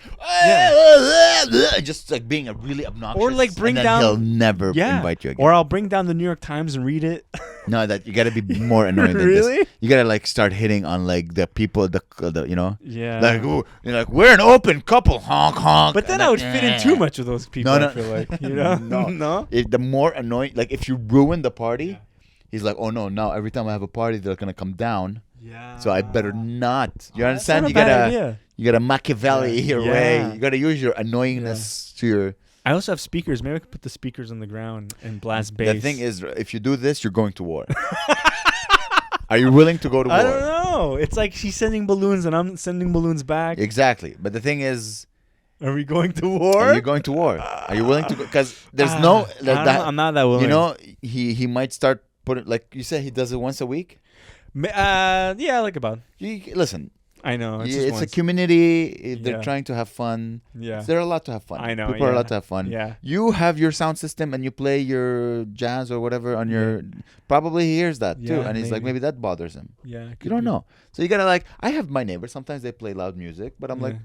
[SPEAKER 2] Just like being a really obnoxious.
[SPEAKER 1] Or like bring down.
[SPEAKER 2] He'll never invite you again.
[SPEAKER 1] Or I'll bring down the New York Times and read it.
[SPEAKER 2] No, that you got to be more annoying than
[SPEAKER 1] really?
[SPEAKER 2] This. You got to like start hitting on like the people, the you know.
[SPEAKER 1] Yeah.
[SPEAKER 2] Like, ooh, you're like, we're an open couple, honk honk.
[SPEAKER 1] But then I would fit in too much with those people. I feel like, you know.
[SPEAKER 2] No. The more annoying, like if you ruin the party, he's like, oh no, now every time I have a party, they're gonna come down. Yeah. So I better not. You understand? You gotta Machiavelli your way. You gotta use your annoyingness to your.
[SPEAKER 1] I also have speakers. Maybe I could put the speakers on the ground and blast bass.
[SPEAKER 2] The thing is, if you do this, you're going to war. Are you willing to go to war?
[SPEAKER 1] I don't know. It's like she's sending balloons and I'm sending balloons back.
[SPEAKER 2] Exactly. But the thing is,
[SPEAKER 1] are we going to war?
[SPEAKER 2] Are you going to war? Are you willing to go? Because there's no.
[SPEAKER 1] I'm not that willing.
[SPEAKER 2] You know, he might start putting, like you said, he does it once a week.
[SPEAKER 1] Yeah, like about.
[SPEAKER 2] Listen.
[SPEAKER 1] I know.
[SPEAKER 2] It's a community. They're trying to have fun.
[SPEAKER 1] Yeah.
[SPEAKER 2] They're allowed to have fun.
[SPEAKER 1] I know.
[SPEAKER 2] People are allowed to have fun.
[SPEAKER 1] Yeah.
[SPEAKER 2] You have your sound system and you play your jazz or whatever on your. Probably he hears that too, and he's like, maybe that bothers him.
[SPEAKER 1] Yeah.
[SPEAKER 2] You don't know. So you gotta like. I have my neighbors. Sometimes they play loud music, but I'm like,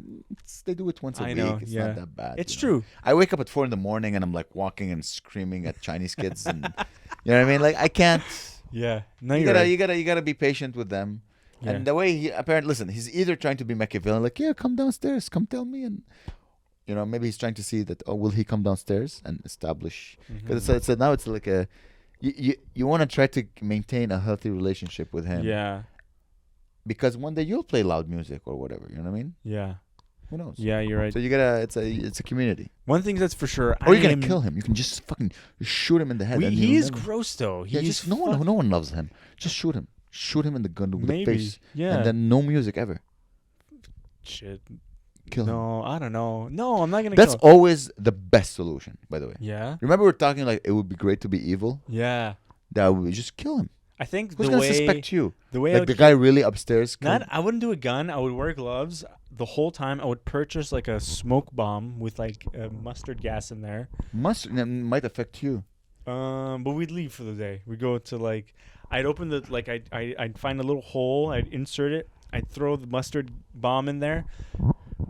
[SPEAKER 2] they do it once a week. It's not that bad.
[SPEAKER 1] It's true.
[SPEAKER 2] I wake up at 4 a.m. and I'm like walking and screaming at Chinese kids, and you know what I mean. Like I can't.
[SPEAKER 1] Yeah. No,
[SPEAKER 2] you gotta be patient with them. Yeah. And the way he apparently, listen, he's either trying to be Machiavellian, like, yeah, come downstairs, come tell me, and you know, maybe he's trying to see that, will he come downstairs and establish? Because now it's like you want to try to maintain a healthy relationship with him.
[SPEAKER 1] Yeah.
[SPEAKER 2] Because one day you'll play loud music or whatever. You know what I mean?
[SPEAKER 1] Yeah.
[SPEAKER 2] Who knows?
[SPEAKER 1] Yeah, you're right.
[SPEAKER 2] So you gotta, it's a community.
[SPEAKER 1] One thing that's for sure.
[SPEAKER 2] Or you're gonna kill him. You can just fucking shoot him in the head.
[SPEAKER 1] He is gross though.
[SPEAKER 2] No one loves him. Just shoot him. Shoot him in the gun with the face.
[SPEAKER 1] Yeah.
[SPEAKER 2] And then no music ever.
[SPEAKER 1] Shit.
[SPEAKER 2] Kill him.
[SPEAKER 1] No, I don't know. No, I'm not gonna.
[SPEAKER 2] That's always the best solution, by the way.
[SPEAKER 1] Yeah.
[SPEAKER 2] Remember we were talking like it would be great to be evil.
[SPEAKER 1] Yeah.
[SPEAKER 2] That would just kill him.
[SPEAKER 1] I think
[SPEAKER 2] who's gonna suspect you?
[SPEAKER 1] The way
[SPEAKER 2] like the guy really upstairs.
[SPEAKER 1] I wouldn't do a gun. I would wear gloves the whole time. I would purchase like a smoke bomb with like mustard gas in there.
[SPEAKER 2] Mustard might affect you.
[SPEAKER 1] But we'd leave for the day. We'd go to like, I'd open the like I'd find a little hole. I'd insert it. I'd throw the mustard bomb in there.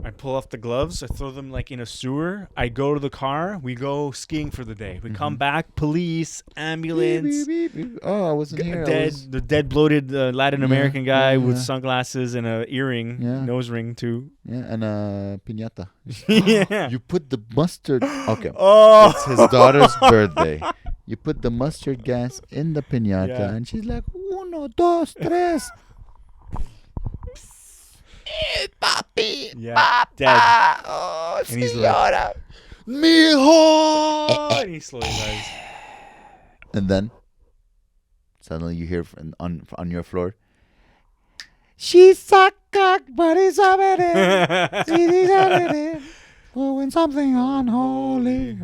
[SPEAKER 1] I'd pull off the gloves. I throw them like in a sewer. I go to the car. We go skiing for the day. We come back. Police, ambulance.
[SPEAKER 2] Beep, beep, beep. Oh, I wasn't here.
[SPEAKER 1] The dead, bloated Latin American guy with sunglasses and a earring, nose ring too.
[SPEAKER 2] Yeah, and a piñata.
[SPEAKER 1] Yeah.
[SPEAKER 2] You put the mustard. Okay.
[SPEAKER 1] Oh.
[SPEAKER 2] It's his daughter's birthday. You put the mustard gas in the piñata, and she's like, 1, 2, 3. Papi,
[SPEAKER 1] dead.
[SPEAKER 2] Oh,
[SPEAKER 1] and he's like,
[SPEAKER 2] mijo.
[SPEAKER 1] And he slowly dies.
[SPEAKER 2] And then suddenly you hear on your floor, she's sucked, but he's already doing something unholy.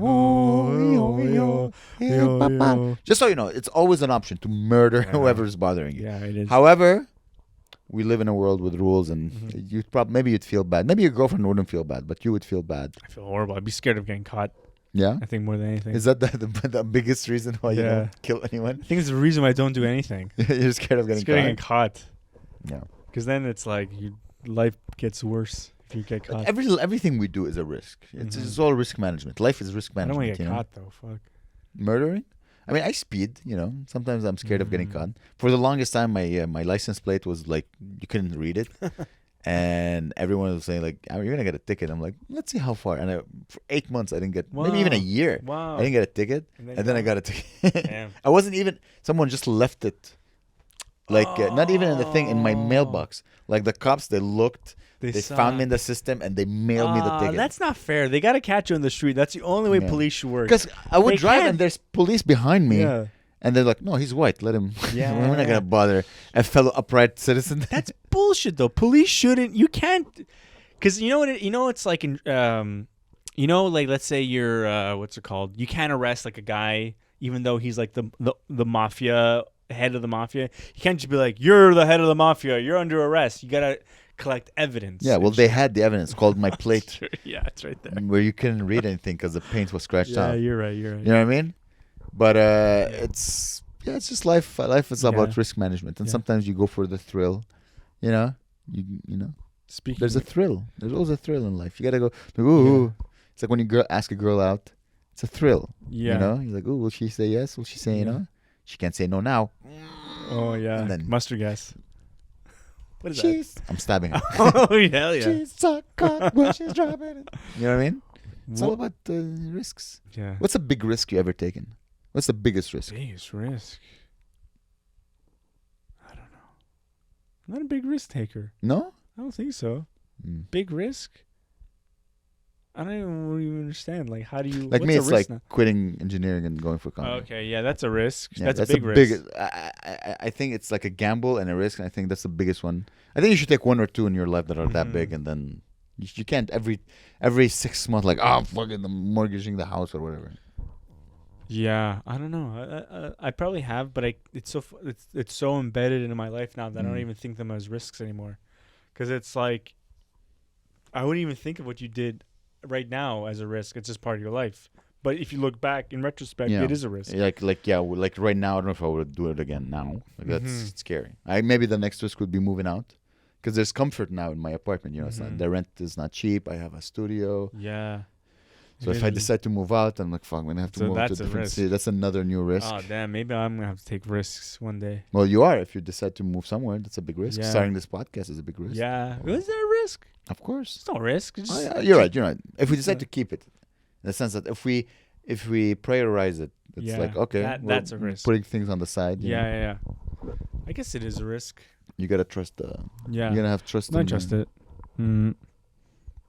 [SPEAKER 2] Just so you know, it's always an option to murder whoever's bothering you.
[SPEAKER 1] Yeah, it is.
[SPEAKER 2] However, we live in a world with rules, and maybe you'd feel bad. Maybe your girlfriend wouldn't feel bad, but you would feel bad.
[SPEAKER 1] I feel horrible. I'd be scared of getting caught.
[SPEAKER 2] Yeah?
[SPEAKER 1] I think more than anything.
[SPEAKER 2] Is that the biggest reason why you don't kill anyone?
[SPEAKER 1] I think it's the reason why I don't do anything.
[SPEAKER 2] You're scared of getting caught?
[SPEAKER 1] Getting caught.
[SPEAKER 2] Yeah.
[SPEAKER 1] Because then it's like your life gets worse You get caught.
[SPEAKER 2] Everything we do is a risk. It's all risk management. Life is risk management.
[SPEAKER 1] I don't want to get caught though. Fuck.
[SPEAKER 2] Murdering? I mean, I speed. Sometimes I'm scared of getting caught. For the longest time, my license plate was like you couldn't read it, and everyone was saying like, "You're gonna get a ticket." I'm like, "Let's see how far." And for 8 months, I didn't get. Maybe even a year.
[SPEAKER 1] Wow.
[SPEAKER 2] I didn't get a ticket, and then I got a ticket. Damn. I wasn't even. Someone just left it, like not even in the thing in my mailbox. Like the cops, they looked. They found me in the system and they mailed me the ticket.
[SPEAKER 1] That's not fair. They got to catch you in the street. That's the only way police should work.
[SPEAKER 2] Because I would drive and there's police behind me. Yeah. And they're like, no, he's white. Let him. Yeah. We're not going to bother a fellow upright citizen.
[SPEAKER 1] That's bullshit, though. Police shouldn't. You can't. Because you know what? It's like in. Like let's say you're what's it called? You can't arrest like a guy even though he's like the mafia head of the mafia. You can't just be like, you're the head of the mafia. You're under arrest. You gotta collect evidence.
[SPEAKER 2] Yeah, well, they had the evidence called my plate.
[SPEAKER 1] Yeah, it's right there.
[SPEAKER 2] Where you couldn't read anything because the paint was scratched out.
[SPEAKER 1] Yeah, you're right.
[SPEAKER 2] You know what I mean? But it's just life. Life is about risk management, and sometimes you go for the thrill. You know. There's a thrill. There's always a thrill in life. You gotta go. Ooh. It's like when you ask a girl out. It's a thrill. Yeah. You're like, ooh, will she say yes? Will she say no? She can't say no now.
[SPEAKER 1] Oh yeah. And then mustard gas. What is that?
[SPEAKER 2] I'm stabbing her.
[SPEAKER 1] Oh, hell yeah.
[SPEAKER 2] She's so cock when she's dropping it. You know what I mean? It's all about risks. Yeah. What's the big risk you ever taken? What's the biggest risk?
[SPEAKER 1] Biggest risk? I don't know. I'm not a big risk taker.
[SPEAKER 2] No?
[SPEAKER 1] I don't think so. Big risk? I don't even understand. Like, how do you...
[SPEAKER 2] Like me, it's like quitting engineering and going for comedy.
[SPEAKER 1] Okay, yeah, that's a risk. Yeah, that's a big risk.
[SPEAKER 2] I think it's like a gamble and a risk, and I think that's the biggest one. I think you should take one or two in your life that are that big, and then you can't every 6 months like, I'm fucking mortgaging the house or whatever.
[SPEAKER 1] Yeah, I don't know. I probably have, but it's so embedded into my life now that I don't even think them as risks anymore. Because it's like, I wouldn't even think of what you did right now as a risk. It's just part of your life. But if you look back in retrospect, it is a risk.
[SPEAKER 2] Like right now, I don't know if I would do it again now. Like that's scary. Maybe the next risk would be moving out, because there's comfort now in my apartment. It's not, the rent is not cheap. I have a studio.
[SPEAKER 1] Yeah.
[SPEAKER 2] So if I decide to move out, I'm like, fuck, I'm gonna have to move to a different city. That's another new risk.
[SPEAKER 1] Oh damn, maybe I'm gonna have to take risks one day.
[SPEAKER 2] Well, you are. If you decide to move somewhere, that's a big risk. Yeah. Starting this podcast is a big risk.
[SPEAKER 1] Yeah. Is there a risk?
[SPEAKER 2] Of course.
[SPEAKER 1] It's no risk.
[SPEAKER 2] You're right. If we decide to keep it, in the sense that if we prioritize it, it's like, okay,
[SPEAKER 1] that's a risk.
[SPEAKER 2] Putting things on the side.
[SPEAKER 1] Yeah. I guess it is a risk.
[SPEAKER 2] You gotta trust you're gonna have trust.
[SPEAKER 1] I trust it.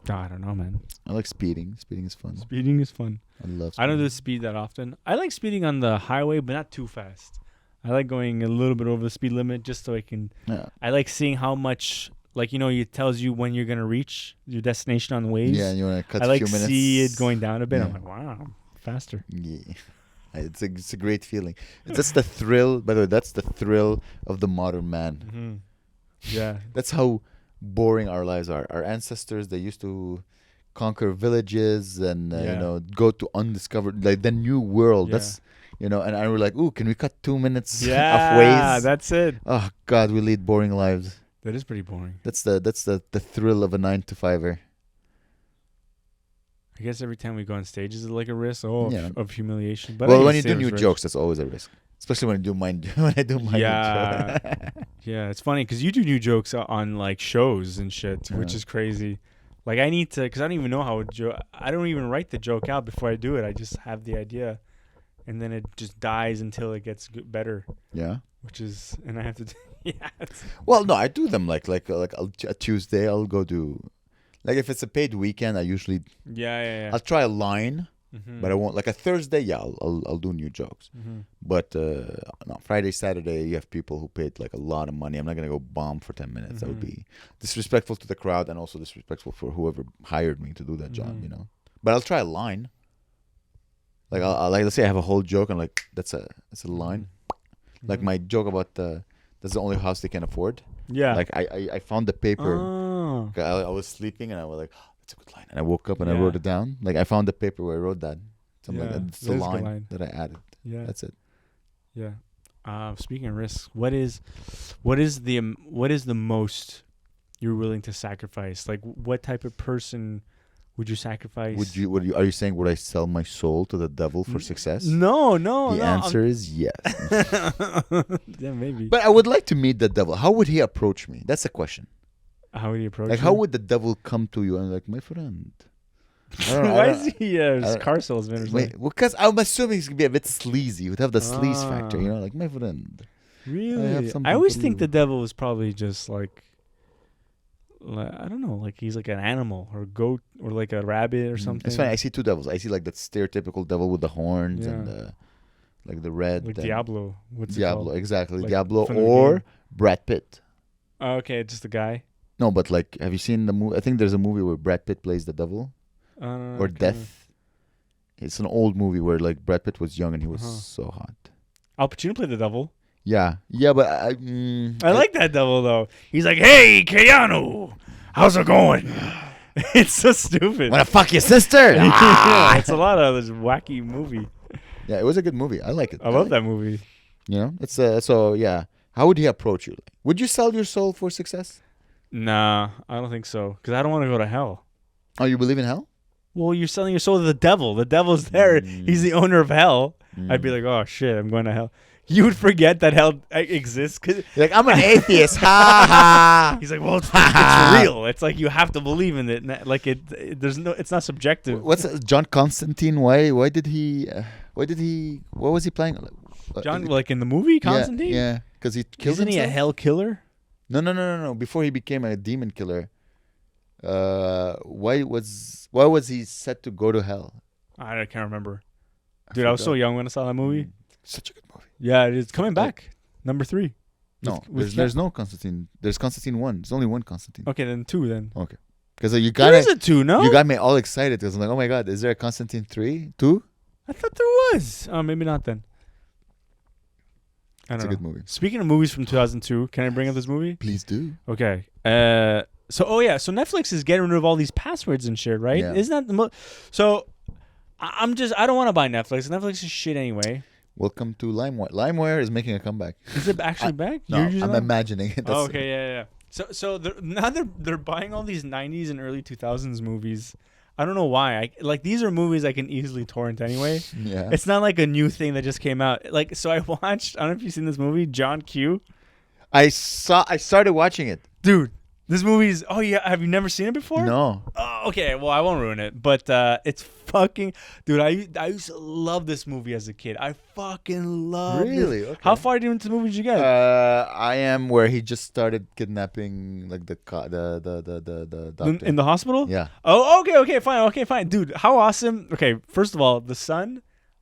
[SPEAKER 1] I don't know, man.
[SPEAKER 2] I like speeding. Speeding is fun.
[SPEAKER 1] Speeding is fun.
[SPEAKER 2] I love speeding.
[SPEAKER 1] I don't do speed that often. I like speeding on the highway, but not too fast. I like going a little bit over the speed limit just so I can... Yeah. I like seeing how much... Like, it tells you when you're going to reach your destination on the waves.
[SPEAKER 2] Yeah, and you want to cut a few minutes. I like
[SPEAKER 1] see it going down a bit. Yeah. I'm like, wow, faster.
[SPEAKER 2] Yeah. It's a great feeling. That's the thrill... By the way, that's the thrill of the modern man.
[SPEAKER 1] Mm-hmm. Yeah.
[SPEAKER 2] That's how... boring our lives are. Our ancestors, they used to conquer villages and go to undiscovered, like the new world. Yeah. That's and we're like, ooh, can we cut 2 minutes of ways?
[SPEAKER 1] Yeah, that's it.
[SPEAKER 2] Oh God, we lead boring lives.
[SPEAKER 1] That is pretty boring.
[SPEAKER 2] That's the thrill of a 9-to-5er.
[SPEAKER 1] I guess every time we go on stage is like a risk of humiliation. But
[SPEAKER 2] when you do new jokes, that's always a risk. Especially when I do mine.
[SPEAKER 1] Yeah, yeah. It's funny because you do new jokes on like shows and shit, which is crazy. Like I need to, because I don't even know how I don't even write the joke out before I do it. I just have the idea, and then it just dies until it gets better.
[SPEAKER 2] Yeah.
[SPEAKER 1] And I have to.
[SPEAKER 2] Well, no, I do them like a Tuesday. I'll go do, like if it's a paid weekend, I usually.
[SPEAKER 1] Yeah.
[SPEAKER 2] I'll try a line. Mm-hmm. But I won't, like a Thursday, I'll do new jokes. Mm-hmm. But no, Friday, Saturday, you have people who paid like a lot of money. I'm not gonna go bomb for 10 minutes. That would be disrespectful to the crowd and also disrespectful for whoever hired me to do that job. But I'll try a line. Like I'll like, let's say I have a whole joke and like that's a line. Like my joke about that's the only house they can afford.
[SPEAKER 1] Yeah.
[SPEAKER 2] Like I found the paper. Oh. I was sleeping and I was like, that's a good line. And I woke up and I wrote it down. Like I found the paper where I wrote that. Something like that. It's the line that I added. Yeah. That's it.
[SPEAKER 1] Yeah. Speaking of risks, what is the most you're willing to sacrifice? Like, what type of person would you sacrifice?
[SPEAKER 2] Are you saying would I sell my soul to the devil for success?
[SPEAKER 1] No.
[SPEAKER 2] The answer is yes.
[SPEAKER 1] Yeah, maybe.
[SPEAKER 2] But I would like to meet the devil. How would he approach me? That's the question.
[SPEAKER 1] How would he approach
[SPEAKER 2] you? How would the devil come to you and like, my friend?
[SPEAKER 1] Why is he a car salesman or something?
[SPEAKER 2] Because I'm assuming he's going to be a bit sleazy. He would have the sleaze factor, like, my friend.
[SPEAKER 1] Really? I always think the devil was probably just like, I don't know, like he's like an animal or a goat or like a rabbit or something.
[SPEAKER 2] It's funny. I see two devils. I see like that stereotypical devil with the horns and like the red.
[SPEAKER 1] Like Diablo. What's
[SPEAKER 2] Diablo,
[SPEAKER 1] it
[SPEAKER 2] exactly.
[SPEAKER 1] like
[SPEAKER 2] Diablo or Brad Pitt.
[SPEAKER 1] Oh, okay, just a guy.
[SPEAKER 2] No, but like, have you seen the movie? I think there's a movie where Brad Pitt plays the devil. Or Death. It's an old movie where like Brad Pitt was young and he was so hot.
[SPEAKER 1] Al Pacino played the devil.
[SPEAKER 2] Yeah, but I
[SPEAKER 1] like that devil though. He's like, "Hey, Keanu, how's it going?" It's so stupid.
[SPEAKER 2] Wanna fuck your sister?
[SPEAKER 1] Yeah, it's a lot of this wacky movie.
[SPEAKER 2] Yeah, it was a good movie. I like it.
[SPEAKER 1] I love that movie.
[SPEAKER 2] It's so yeah. How would he approach you? Would you sell your soul for success?
[SPEAKER 1] Nah, I don't think so. Because I don't want to go to hell.
[SPEAKER 2] Oh, you believe in hell?
[SPEAKER 1] Well, you're selling your soul to the devil. The devil's there. He's the owner of hell. I'd be like, oh shit, I'm going to hell. You would forget that hell exists. Cause
[SPEAKER 2] you're like, I'm an atheist. Ha ha.
[SPEAKER 1] He's like, well, it's real. It's like you have to believe in it. Like it's not subjective.
[SPEAKER 2] What's John Constantine? Why was he playing?
[SPEAKER 1] John, like in the movie Constantine?
[SPEAKER 2] Yeah, because he killed himself.
[SPEAKER 1] Isn't he a hell killer?
[SPEAKER 2] No. Before he became a demon killer, why was he set to go to hell?
[SPEAKER 1] I can't remember. Dude, I was so young when I saw that movie.
[SPEAKER 2] Such a good movie.
[SPEAKER 1] Yeah, it's coming back. Number 3.
[SPEAKER 2] No, there's no Constantine. There's Constantine 1. There's only one Constantine.
[SPEAKER 1] Okay, then 2 then.
[SPEAKER 2] Okay. Because you got
[SPEAKER 1] There is a 2, no?
[SPEAKER 2] You got me all excited because I'm like, oh my god, is there a Constantine 3? 2?
[SPEAKER 1] I thought there was. Oh, maybe not then.
[SPEAKER 2] It's a good movie.
[SPEAKER 1] Speaking of movies from 2002, can I bring up this movie?
[SPEAKER 2] Please do.
[SPEAKER 1] Okay. So Netflix is getting rid of all these passwords and shit, right?
[SPEAKER 2] Yeah.
[SPEAKER 1] Isn't that so? I don't want to buy Netflix. Netflix is shit anyway.
[SPEAKER 2] Welcome to LimeWire. LimeWire is making a comeback.
[SPEAKER 1] Is it actually back?
[SPEAKER 2] No, I'm imagining it.
[SPEAKER 1] Oh, okay, yeah. So they're buying all these 90s and early 2000s movies. I don't know why. These are movies I can easily torrent anyway.
[SPEAKER 2] Yeah.
[SPEAKER 1] It's not like a new thing that just came out. So I watched. I don't know if you've seen this movie, John Q.
[SPEAKER 2] I started watching it,
[SPEAKER 1] dude. This movie's. Oh yeah, have you never seen it before?
[SPEAKER 2] No.
[SPEAKER 1] Oh, okay. Well, I won't ruin it, but it's fucking. Dude, I used to love this movie as a kid. I fucking love.
[SPEAKER 2] Really? Okay.
[SPEAKER 1] How far into the movie did you get?
[SPEAKER 2] I am where he just started kidnapping like the doctor
[SPEAKER 1] in the hospital.
[SPEAKER 2] Yeah.
[SPEAKER 1] Oh, okay, fine, dude. How awesome. Okay, first of all, the son,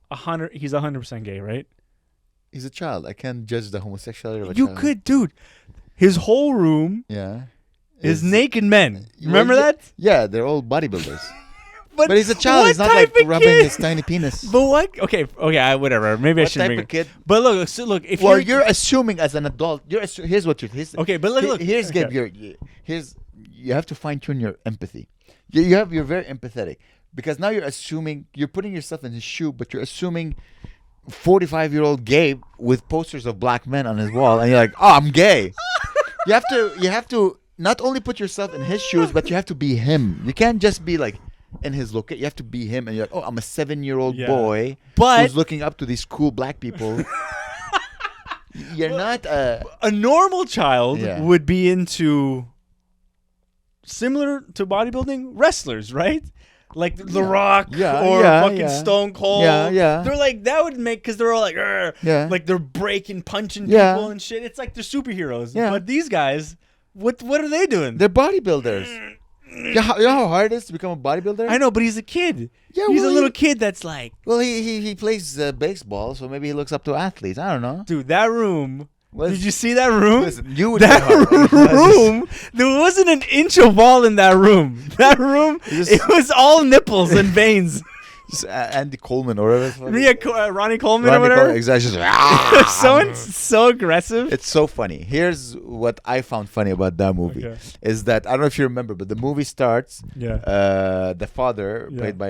[SPEAKER 1] 100. He's 100% gay, right?
[SPEAKER 2] He's a child. I can't judge the homosexuality of a child.
[SPEAKER 1] You could, dude. His whole room.
[SPEAKER 2] Yeah.
[SPEAKER 1] Is naked men. Remember that?
[SPEAKER 2] Yeah, they're all bodybuilders. but he's a child. He's not like rubbing his tiny penis.
[SPEAKER 1] But what? Okay, whatever. Maybe I shouldn't bring
[SPEAKER 2] it. Kid?
[SPEAKER 1] But look. If
[SPEAKER 2] you're assuming as an adult, here's what you're.
[SPEAKER 1] Okay, but look.
[SPEAKER 2] Here's Gabe. You have to fine tune your empathy. You're very empathetic because now you're assuming you're putting yourself in his shoe, but you're assuming 45-year-old Gabe with posters of black men on his wall, and you're like, oh, I'm gay. You have to. Not only put yourself in his shoes, but you have to be him. You can't just be like in his look. You have to be him, and you're like, oh, I'm a 7-year-old boy who's looking up to these cool black people. You're not a
[SPEAKER 1] normal child would be into similar to bodybuilding wrestlers, right? Like The Rock or fucking Stone Cold.
[SPEAKER 2] Yeah.
[SPEAKER 1] They're like, that would make, because they're all like, like they're breaking, punching people and shit. It's like they're superheroes. Yeah. But these guys. What are they doing?
[SPEAKER 2] They're bodybuilders. You know how hard it is to become a bodybuilder?
[SPEAKER 1] I know, but he's a kid. Yeah, he's a little kid that's like...
[SPEAKER 2] Well, he plays baseball, so maybe he looks up to athletes. I don't know.
[SPEAKER 1] Dude, that room... Did you see that room?
[SPEAKER 2] Listen, you would
[SPEAKER 1] that room, there wasn't an inch of wall in that room. That room, it was all nipples and veins.
[SPEAKER 2] Andy Coleman or whatever.
[SPEAKER 1] Yeah, Ronnie Coleman or whatever.
[SPEAKER 2] Exactly.
[SPEAKER 1] So aggressive.
[SPEAKER 2] It's so funny. Here's what I found funny about that movie is that I don't know if you remember, but the movie starts.
[SPEAKER 1] Yeah.
[SPEAKER 2] The father, played by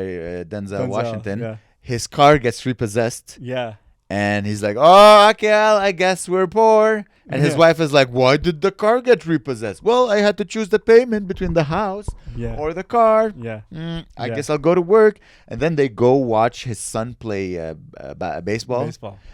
[SPEAKER 2] Denzel Washington, his car gets repossessed.
[SPEAKER 1] Yeah.
[SPEAKER 2] And he's like, oh, Akel, I guess we're poor. And his wife is like, why did the car get repossessed? Well, I had to choose the payment between the house or the car.
[SPEAKER 1] Yeah.
[SPEAKER 2] I guess I'll go to work. And then they go watch his son play baseball.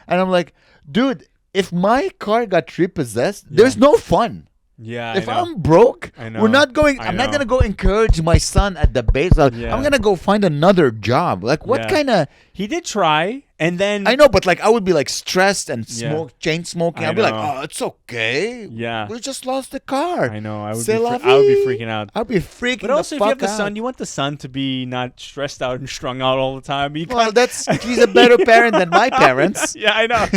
[SPEAKER 2] And I'm like, dude, if my car got repossessed, there's no fun.
[SPEAKER 1] Yeah.
[SPEAKER 2] If I'm broke, we're not going. I'm not gonna go encourage my son at the baseball. Yeah. I'm gonna go find another job. Like, what kind of?
[SPEAKER 1] He did try, and then
[SPEAKER 2] I know, but like I would be like stressed and chain smoking. I'd be like, oh, it's okay.
[SPEAKER 1] Yeah,
[SPEAKER 2] we just lost the car.
[SPEAKER 1] I know. I would be freaking out.
[SPEAKER 2] I'd be freaking.
[SPEAKER 1] But also,
[SPEAKER 2] if
[SPEAKER 1] you have the son, you want the son to be not stressed out and strung out all the time.
[SPEAKER 2] He's a better parent than my parents.
[SPEAKER 1] Yeah, I know.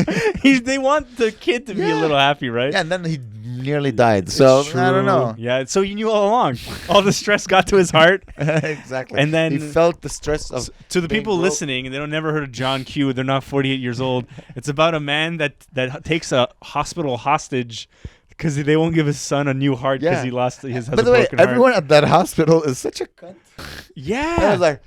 [SPEAKER 1] They want the kid to be a little happy, right?
[SPEAKER 2] Yeah, and then he nearly died. So I don't know.
[SPEAKER 1] Yeah, so you knew all along. All the stress got to his heart.
[SPEAKER 2] Exactly.
[SPEAKER 1] And then
[SPEAKER 2] he felt the stress of.
[SPEAKER 1] To the people listening, and they don't never heard of John Q. They're not 48 years old. It's about a man that takes a hospital hostage because they won't give his son a new heart because he lost his. By the way,
[SPEAKER 2] everyone at that hospital is such a cunt.
[SPEAKER 1] Yeah.
[SPEAKER 2] I was like,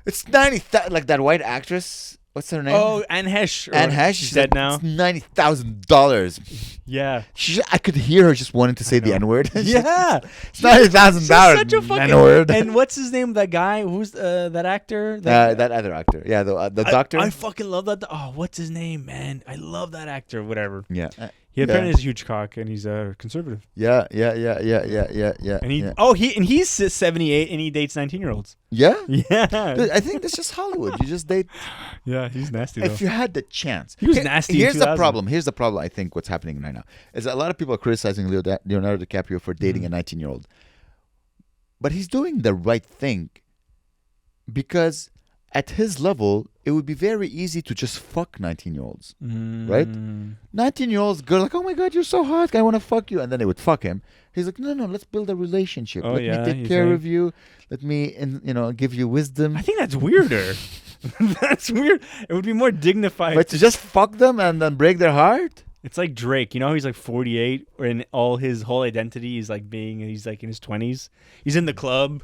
[SPEAKER 2] it's 90,000. Like that white actress. What's her name?
[SPEAKER 1] Oh, Anne Hesh.
[SPEAKER 2] Anne Hesh.
[SPEAKER 1] She's dead now.
[SPEAKER 2] It's $90,000.
[SPEAKER 1] Yeah.
[SPEAKER 2] I could hear her just wanting to say the N-word.
[SPEAKER 1] Yeah.
[SPEAKER 2] It's $90,000. Such a fucking N-word.
[SPEAKER 1] And what's his name? That guy? Who's that actor?
[SPEAKER 2] That other actor. Yeah, the doctor.
[SPEAKER 1] I fucking love that. Oh, what's his name, man? I love that actor. Whatever.
[SPEAKER 2] Yeah.
[SPEAKER 1] He apparently has a huge cock, and he's a conservative.
[SPEAKER 2] Yeah.
[SPEAKER 1] And he's 78, and he dates 19-year-olds.
[SPEAKER 2] Yeah.
[SPEAKER 1] Yeah.
[SPEAKER 2] Dude, I think that's just Hollywood. You just date.
[SPEAKER 1] Yeah, he's nasty. Though.
[SPEAKER 2] If you had the chance,
[SPEAKER 1] he was nasty.
[SPEAKER 2] Here's the problem. I think what's happening right now is that a lot of people are criticizing Leonardo DiCaprio for dating a 19-year-old, but he's doing the right thing because at his level, it would be very easy to just fuck 19-year-olds, right? 19-year-olds go like, oh my God, you're so hot, I want to fuck you. And then they would fuck him. He's like, no, let's build a relationship. Let me take care of you. Let me, give you wisdom.
[SPEAKER 1] I think that's weirder. That's weird. It would be more dignified.
[SPEAKER 2] But to just fuck them and then break their heart?
[SPEAKER 1] It's like Drake. You know, he's like 48, and his whole identity is like he's like in his 20s. He's in the club.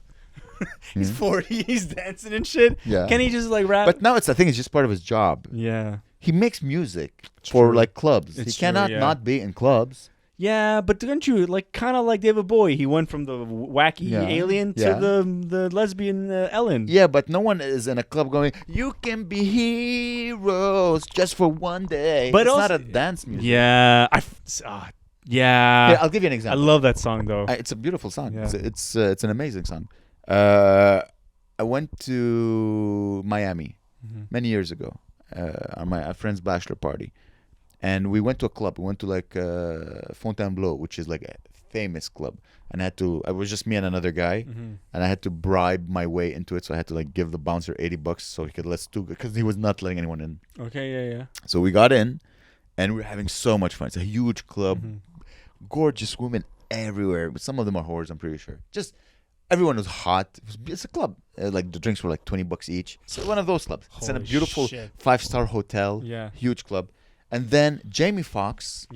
[SPEAKER 1] He's 40. He's dancing and shit. Yeah. Can he just like rap?
[SPEAKER 2] But now it's just part of his job.
[SPEAKER 1] Yeah.
[SPEAKER 2] He makes music for like clubs. He cannot not be in clubs.
[SPEAKER 1] Yeah, but don't you kind of like David Bowie? He went from the wacky alien to the lesbian Ellen.
[SPEAKER 2] Yeah, but no one is in a club going, "You can be heroes just for one day." But it's also, not a dance music.
[SPEAKER 1] Yeah, yeah.
[SPEAKER 2] Here, I'll give you an example.
[SPEAKER 1] I love that song though.
[SPEAKER 2] It's a beautiful song. Yeah. It's an amazing song. I went to Miami many years ago on my friend's bachelor party, and we went to a club. We went to like Fontainebleau, which is like a famous club, and I was just me and another guy, and I had to bribe my way into it. So I had to like give the bouncer $80 so he could let us because he was not letting anyone in.
[SPEAKER 1] Okay, yeah.
[SPEAKER 2] So we got in, and we were having so much fun. It's a huge club, gorgeous women everywhere. But some of them are whores, I'm pretty sure. Just everyone was hot. It's a club. Like the drinks were like $20 each. So one of those clubs. It's in a beautiful 5-star hotel. Yeah. Huge club. And then Jamie Foxx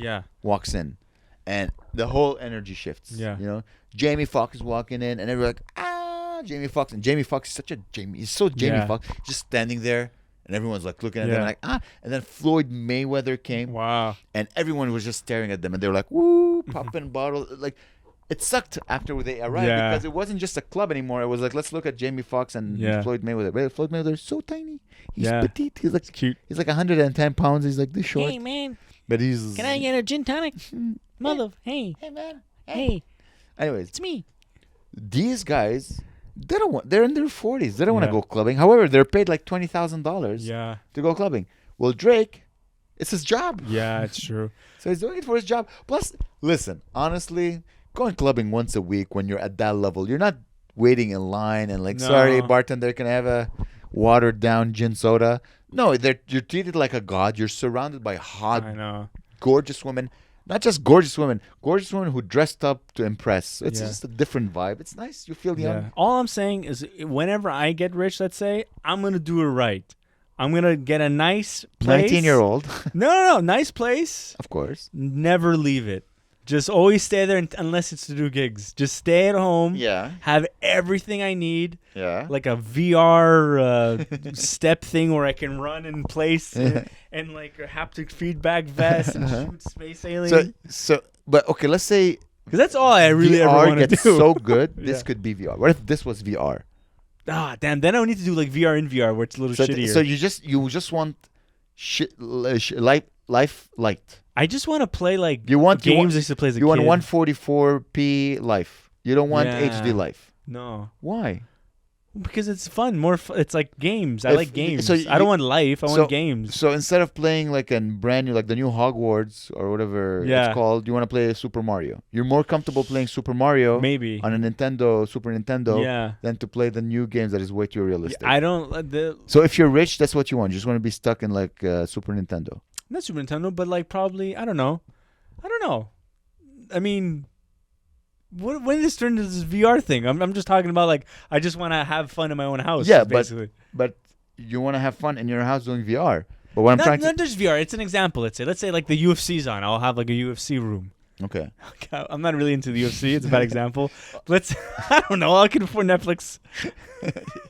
[SPEAKER 2] walks in, and the whole energy shifts. Yeah. You know, Jamie Foxx is walking in, and everyone's like, Jamie Foxx. And Jamie Foxx is such a Jamie. He's so Jamie Foxx. Just standing there, and everyone's like looking at them like, And then Floyd Mayweather came. Wow. And everyone was just staring at them, and they were like, woo, popping bottles. Like, it sucked after they arrived because it wasn't just a club anymore. It was like, let's look at Jamie Foxx and Floyd Mayweather. Floyd Mayweather is so tiny. He's petite. He's like cute. He's like 110 pounds. He's like this short.
[SPEAKER 3] Hey man,
[SPEAKER 2] but he's.
[SPEAKER 3] Can I get a gin tonic? Hey man. Hey.
[SPEAKER 2] Anyways,
[SPEAKER 3] it's me.
[SPEAKER 2] These guys, they're in their 40s. They don't want to go clubbing. However, they're paid like $20,000 to go clubbing. Well, Drake, it's his job.
[SPEAKER 1] Yeah, it's true.
[SPEAKER 2] So he's doing it for his job. Plus, listen, honestly, going clubbing once a week when you're at that level, you're not waiting in line and like, sorry, bartender, can I have a watered down gin soda? No, you're treated like a god. You're surrounded by hot, gorgeous women. Not just gorgeous women who dressed up to impress. It's just a different vibe. It's nice. You feel young.
[SPEAKER 1] Yeah. All I'm saying is whenever I get rich, let's say, I'm going to do it right. I'm going to get a nice place.
[SPEAKER 2] 19-year-old.
[SPEAKER 1] No. Nice place.
[SPEAKER 2] Of course.
[SPEAKER 1] Never leave it. Just always stay there unless it's to do gigs. Just stay at home.
[SPEAKER 2] Yeah.
[SPEAKER 1] Have everything I need.
[SPEAKER 2] Yeah.
[SPEAKER 1] Like a VR step thing where I can run in place and like a haptic feedback vest and shoot space aliens.
[SPEAKER 2] But okay, let's say
[SPEAKER 1] because that's all I really
[SPEAKER 2] VR
[SPEAKER 1] ever want to do.
[SPEAKER 2] gets so good. This could be VR. What if this was VR?
[SPEAKER 1] Ah, damn. Then I would need to do like VR in VR where it's a little shittier.
[SPEAKER 2] So you just want life light.
[SPEAKER 1] I just want to play like games I used to play as a kid.
[SPEAKER 2] You want 144p life. You don't want HD life.
[SPEAKER 1] No.
[SPEAKER 2] Why?
[SPEAKER 1] Because it's fun. It's like games. I like games. I don't want life. I want games.
[SPEAKER 2] So instead of playing like a brand new, like the new Hogwarts or whatever it's called, you want to play Super Mario. You're more comfortable playing Super Mario
[SPEAKER 1] maybe
[SPEAKER 2] on a Super Nintendo than to play the new games that is way too realistic.
[SPEAKER 1] I don't.
[SPEAKER 2] So if you're rich, that's what you want. You just want to be stuck in like Super Nintendo.
[SPEAKER 1] Not Super Nintendo, but like probably I don't know. I mean. When did this turn into this VR thing? I'm just talking about like I just want to have fun in my own house.
[SPEAKER 2] Yeah,
[SPEAKER 1] basically.
[SPEAKER 2] But you want to have fun in your house doing VR. But what
[SPEAKER 1] not just VR. It's an example. Let's say like the UFC's on. I'll have like a UFC room.
[SPEAKER 2] Okay.
[SPEAKER 1] I'm not really into the UFC. It's a bad example. I don't know. I can afford Netflix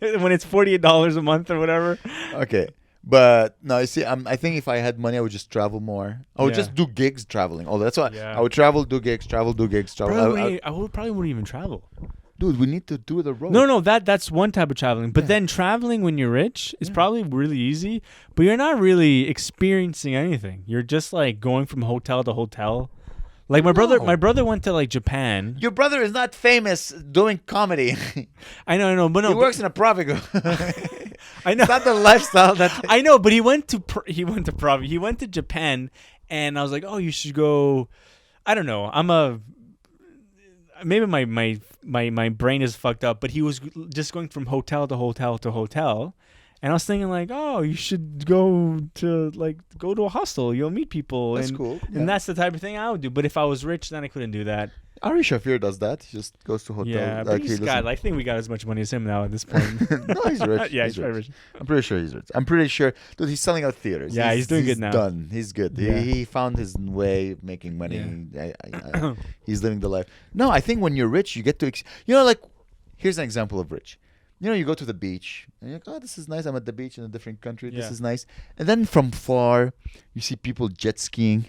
[SPEAKER 1] when it's $48 a month or whatever.
[SPEAKER 2] Okay. But no, you see, I think if I had money, I would just travel more. I would just do gigs traveling. Oh, that's why I would travel, do gigs, travel.
[SPEAKER 1] I probably wouldn't even travel.
[SPEAKER 2] Dude, we need to do the road.
[SPEAKER 1] No, that's one type of traveling. But then traveling when you're rich is probably really easy. But you're not really experiencing anything. You're just like going from hotel to hotel. Like my brother went to like Japan.
[SPEAKER 2] Your brother is not famous doing comedy.
[SPEAKER 1] I know, but no.
[SPEAKER 2] He works in a Provigo.
[SPEAKER 1] I know.
[SPEAKER 2] It's not the lifestyle that
[SPEAKER 1] I know, but he went to Provigo. He went to Japan, and I was like, oh, you should go. I don't know. Maybe my brain is fucked up, but he was just going from hotel to hotel to hotel. And I was thinking like, oh, you should go to a hostel. You'll meet people.
[SPEAKER 2] That's cool. Yeah.
[SPEAKER 1] And that's the type of thing I would do. But if I was rich, then I couldn't do that.
[SPEAKER 2] Ari Shafir does that. He just goes to hotel.
[SPEAKER 1] Yeah, but I think we got as much money as him now at this point.
[SPEAKER 2] No, he's rich.
[SPEAKER 1] Yeah, he's rich.
[SPEAKER 2] I'm pretty sure he's rich. I'm pretty sure. Dude, he's selling out theaters.
[SPEAKER 1] Yeah, he's doing good now.
[SPEAKER 2] Done. He's good. Yeah. He found his way of making money. Yeah. He's living the life. No, I think when you're rich, you get to... here's an example of rich. You go to the beach, and you're like, oh, this is nice. I'm at the beach in a different country. Yeah. This is nice. And then from far, you see people jet skiing.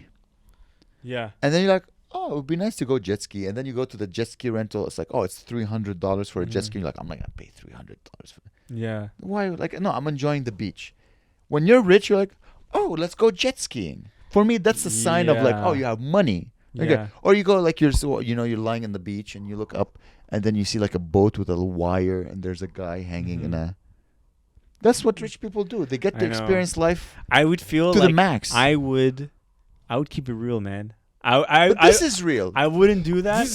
[SPEAKER 1] Yeah.
[SPEAKER 2] And then you're like, oh, it would be nice to go jet ski. And then you go to the jet ski rental. It's like, oh, it's $300 for a jet ski. You're like, I'm not going to pay $300 for that.
[SPEAKER 1] Yeah.
[SPEAKER 2] Why? Like, no, I'm enjoying the beach. When you're rich, you're like, oh, let's go jet skiing. For me, that's a sign of like, oh, you have money. Okay. Yeah. Or you go like you're lying on the beach and you look up and then you see like a boat with a little wire and there's a guy hanging in a. That's what rich people do. They get to experience life.
[SPEAKER 1] I would feel
[SPEAKER 2] to the max.
[SPEAKER 1] I would keep it real, man.
[SPEAKER 2] This is real.
[SPEAKER 1] I wouldn't do that.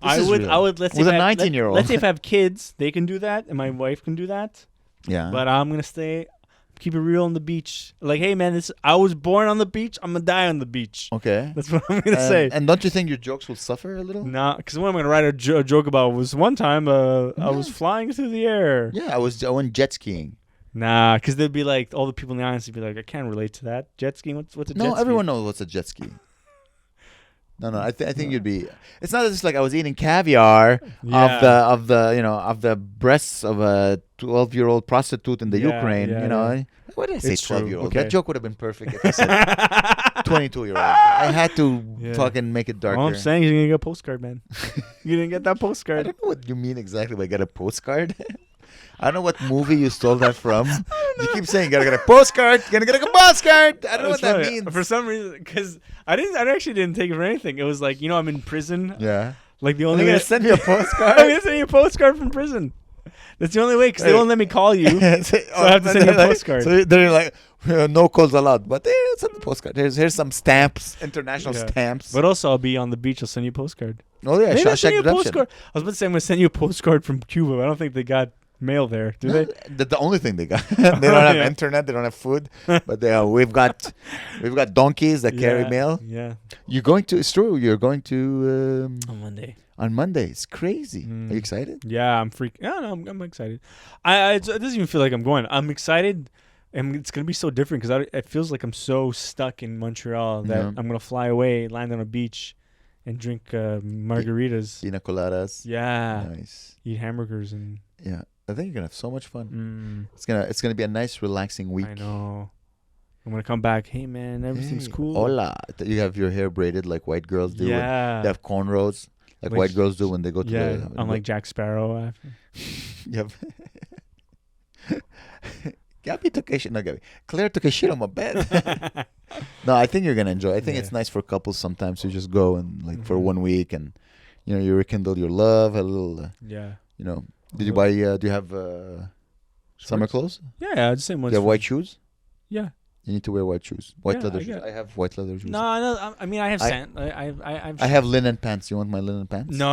[SPEAKER 1] I would. Let's say
[SPEAKER 2] with a 19-year-old.
[SPEAKER 1] Let's say if I have kids, they can do that, and my wife can do that.
[SPEAKER 2] Yeah.
[SPEAKER 1] But I'm gonna keep it real on the beach. Like, hey man, I was born on the beach. I'm gonna die on the beach.
[SPEAKER 2] Okay.
[SPEAKER 1] That's what I'm gonna say.
[SPEAKER 2] And don't you think your jokes will suffer a little?
[SPEAKER 1] Nah, because what I'm gonna write a joke about was one time I was flying through the air.
[SPEAKER 2] Yeah, I went jet skiing.
[SPEAKER 1] Nah, because they'd be like, all the people in the audience would be like, I can't relate to that. Jet skiing? What's a jet ski?
[SPEAKER 2] No, everyone knows what's a jet ski. No, I think you'd be. It's not just like I was eating caviar of the breasts of a 12-year-old prostitute in the Ukraine. Why did I say 12-year-old? Okay. That joke would have been perfect if I said 22-year-old. I had to fucking make it darker.
[SPEAKER 1] All I'm saying is you're gonna get a postcard, man. You didn't get that postcard.
[SPEAKER 2] I don't know what you mean exactly by get a postcard. I don't know what movie you stole that from. You keep saying, "Gotta get a postcard. Gonna get a postcard." I don't know what that means.
[SPEAKER 1] For some reason, because I actually didn't take it for anything. It was like, I'm in prison.
[SPEAKER 2] Yeah.
[SPEAKER 1] Like the only way.
[SPEAKER 2] They're gonna send you a postcard.
[SPEAKER 1] I'm gonna send you a postcard from prison. That's the only way, because they won't let me call you. So I have to send you a postcard.
[SPEAKER 2] So they're like, no calls allowed. But send the postcard. Here's some stamps, international stamps.
[SPEAKER 1] But also, I'll be on the beach. I'll send you a postcard.
[SPEAKER 2] Oh yeah,
[SPEAKER 1] Maybe I'll send you a postcard. I was about to say I'm gonna send you a postcard from Cuba. But I don't think they got mail there, do they?
[SPEAKER 2] The only thing they got. They don't have internet. They don't have food. But we've got donkeys that carry mail.
[SPEAKER 1] Yeah.
[SPEAKER 2] You're going to? It's true. You're going to
[SPEAKER 1] on Monday.
[SPEAKER 2] On Monday, it's crazy. Are you excited?
[SPEAKER 1] Yeah, I'm freaking. Yeah, no, I'm excited. It doesn't even feel like I'm going. I'm excited And it's gonna be so different because it feels like I'm so stuck in Montreal that I'm gonna fly away, land on a beach, and drink margaritas,
[SPEAKER 2] pina coladas.
[SPEAKER 1] Yeah,
[SPEAKER 2] nice.
[SPEAKER 1] Eat hamburgers and
[SPEAKER 2] yeah. I think you're gonna have so much fun. It's gonna be a nice, relaxing week.
[SPEAKER 1] I know. I'm gonna come back. Hey man, everything's cool.
[SPEAKER 2] Hola. You have your hair braided like white girls do.
[SPEAKER 1] Yeah.
[SPEAKER 2] They have cornrows like white girls do when they go to the.
[SPEAKER 1] Unlike Jack Sparrow.
[SPEAKER 2] Yep. Gabby took a shit. No, Gabby. Claire took a shit on my bed. No, I think you're gonna enjoy. I think it's nice for couples sometimes to just go and like for 1 week and you rekindle your love a little. Did you buy? Do you have summer clothes?
[SPEAKER 1] Yeah, the same ones.
[SPEAKER 2] Do you have white shoes?
[SPEAKER 1] Yeah.
[SPEAKER 2] You need to wear white shoes. White leather shoes. I have white leather shoes.
[SPEAKER 1] No. I mean, I have sand.
[SPEAKER 2] I have linen pants. You want my linen pants?
[SPEAKER 1] No,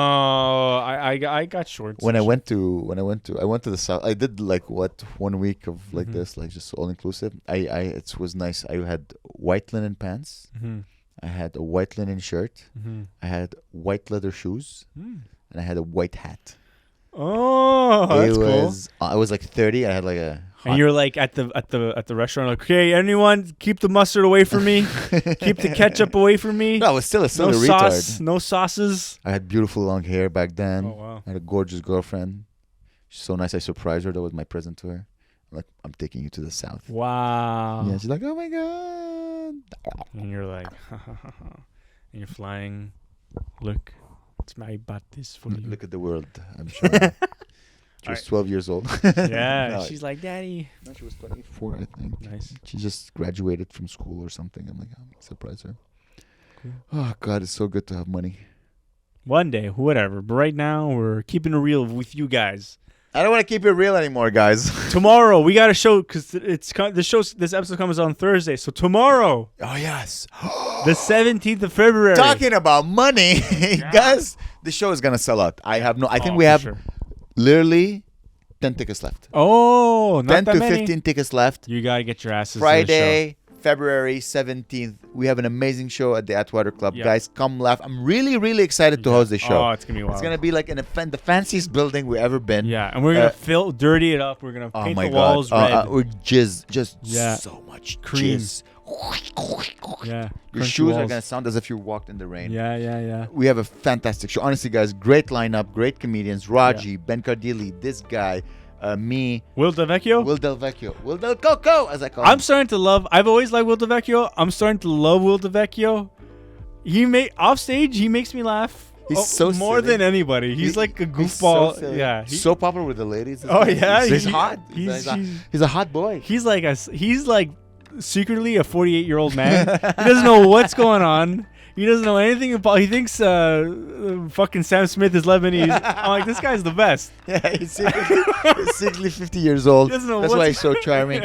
[SPEAKER 1] I got shorts.
[SPEAKER 2] When I went to the south, I did like 1 week of like this, like just all inclusive. It was nice. I had white linen pants. I had a white linen shirt. I had white leather shoes, and I had a white hat.
[SPEAKER 1] Oh, that's cool.
[SPEAKER 2] I was like 30. I had like a.
[SPEAKER 1] And you're like at the restaurant, like, hey, anyone, keep the mustard away from me, keep the ketchup away from me.
[SPEAKER 2] No, I was still a
[SPEAKER 1] retard. Sauce, no sauces.
[SPEAKER 2] I had beautiful long hair back then.
[SPEAKER 1] Oh wow!
[SPEAKER 2] I had a gorgeous girlfriend. She's so nice. I surprised her. That was my present to her. I'm taking you to the south.
[SPEAKER 1] Wow.
[SPEAKER 2] Yeah, she's like, oh my god.
[SPEAKER 1] And you're like, and you're flying. Look, I bought this for you.
[SPEAKER 2] Look at the world. I'm sure. She was 12 years old.
[SPEAKER 1] Yeah, no, she's like, Daddy.
[SPEAKER 2] No, she was 24, I think.
[SPEAKER 1] Nice.
[SPEAKER 2] She just graduated from school or something. I'm like, I'm surprised her.
[SPEAKER 1] Cool.
[SPEAKER 2] Oh, God, it's so good to have money.
[SPEAKER 1] One day, whatever. But right now, we're keeping it real with you guys.
[SPEAKER 2] I don't want to keep it real anymore, guys.
[SPEAKER 1] Tomorrow, we got a show because this episode comes on Thursday. So tomorrow.
[SPEAKER 2] Oh, yes.
[SPEAKER 1] The 17th of February.
[SPEAKER 2] Talking about money. Guys, the show is going to sell out. I think we have... Sure. Literally 10 tickets left.
[SPEAKER 1] Oh, not
[SPEAKER 2] 10
[SPEAKER 1] that
[SPEAKER 2] to
[SPEAKER 1] many?
[SPEAKER 2] 15 tickets left.
[SPEAKER 1] You got to get your asses
[SPEAKER 2] Friday, February 17th. We have an amazing show at the Atwater Club. Yep. Guys, come laugh. I'm really, really excited to host the show.
[SPEAKER 1] Oh, it's going to be wild.
[SPEAKER 2] It's going to be like the fanciest building we've ever been.
[SPEAKER 1] Yeah, and we're going to dirty it up. We're going to paint the walls red.
[SPEAKER 2] We're just so much
[SPEAKER 1] cream.
[SPEAKER 2] Jizz.
[SPEAKER 1] Yeah.
[SPEAKER 2] Your shoes are going to sound as if you walked in the rain.
[SPEAKER 1] Yeah.
[SPEAKER 2] We have a fantastic show. Honestly, guys, great lineup, great comedians. Raji, Ben Cardilli, this guy, me.
[SPEAKER 1] Will Del Vecchio,
[SPEAKER 2] Will Del Coco, as I call him.
[SPEAKER 1] I'm starting to love, I've always liked Will Del Vecchio. I'm starting to love Will Del Vecchio. Off stage, he makes me laugh.
[SPEAKER 2] He's so
[SPEAKER 1] more
[SPEAKER 2] silly.
[SPEAKER 1] than anybody. He's like a goofball.
[SPEAKER 2] So
[SPEAKER 1] yeah.
[SPEAKER 2] So popular with the ladies. He's hot. He's a hot boy.
[SPEAKER 1] He's like secretly a 48-year-old man. He doesn't know what's going on. He doesn't know anything about. He thinks fucking Sam Smith is Lebanese. I'm like, this guy's the best.
[SPEAKER 2] Yeah, he's secretly 50 years old. That's why he's so charming.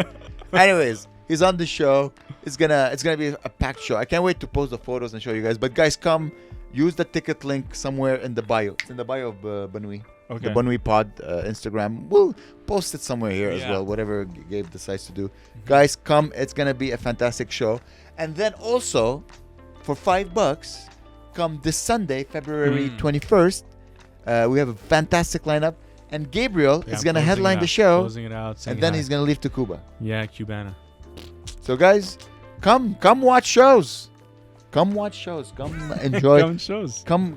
[SPEAKER 2] Anyways, he's on the show. It's gonna be a packed show. I can't wait to post the photos and show you guys. But guys, come use the ticket link somewhere in the bio. It's in the bio of Bonne Nuit.
[SPEAKER 1] Okay.
[SPEAKER 2] The Bonne Nuit Pod Instagram. We'll post it somewhere here as well. Whatever Gabe decides to do. Guys, come. It's gonna be a fantastic show. And then also, for $5, come this Sunday, February 21st. We have a fantastic lineup, and Gabriel is gonna headline the show.
[SPEAKER 1] Closing it out,
[SPEAKER 2] and then he's gonna leave to Cuba.
[SPEAKER 1] Yeah, Cubana.
[SPEAKER 2] So guys, come watch shows. Come watch shows. Come enjoy.
[SPEAKER 1] Come shows.
[SPEAKER 2] Come.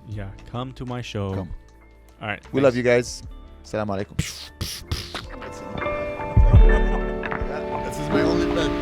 [SPEAKER 1] Yeah, come to my show.
[SPEAKER 2] Come.
[SPEAKER 1] All right.
[SPEAKER 2] We love you guys. Assalamu alaikum. This is my only bet.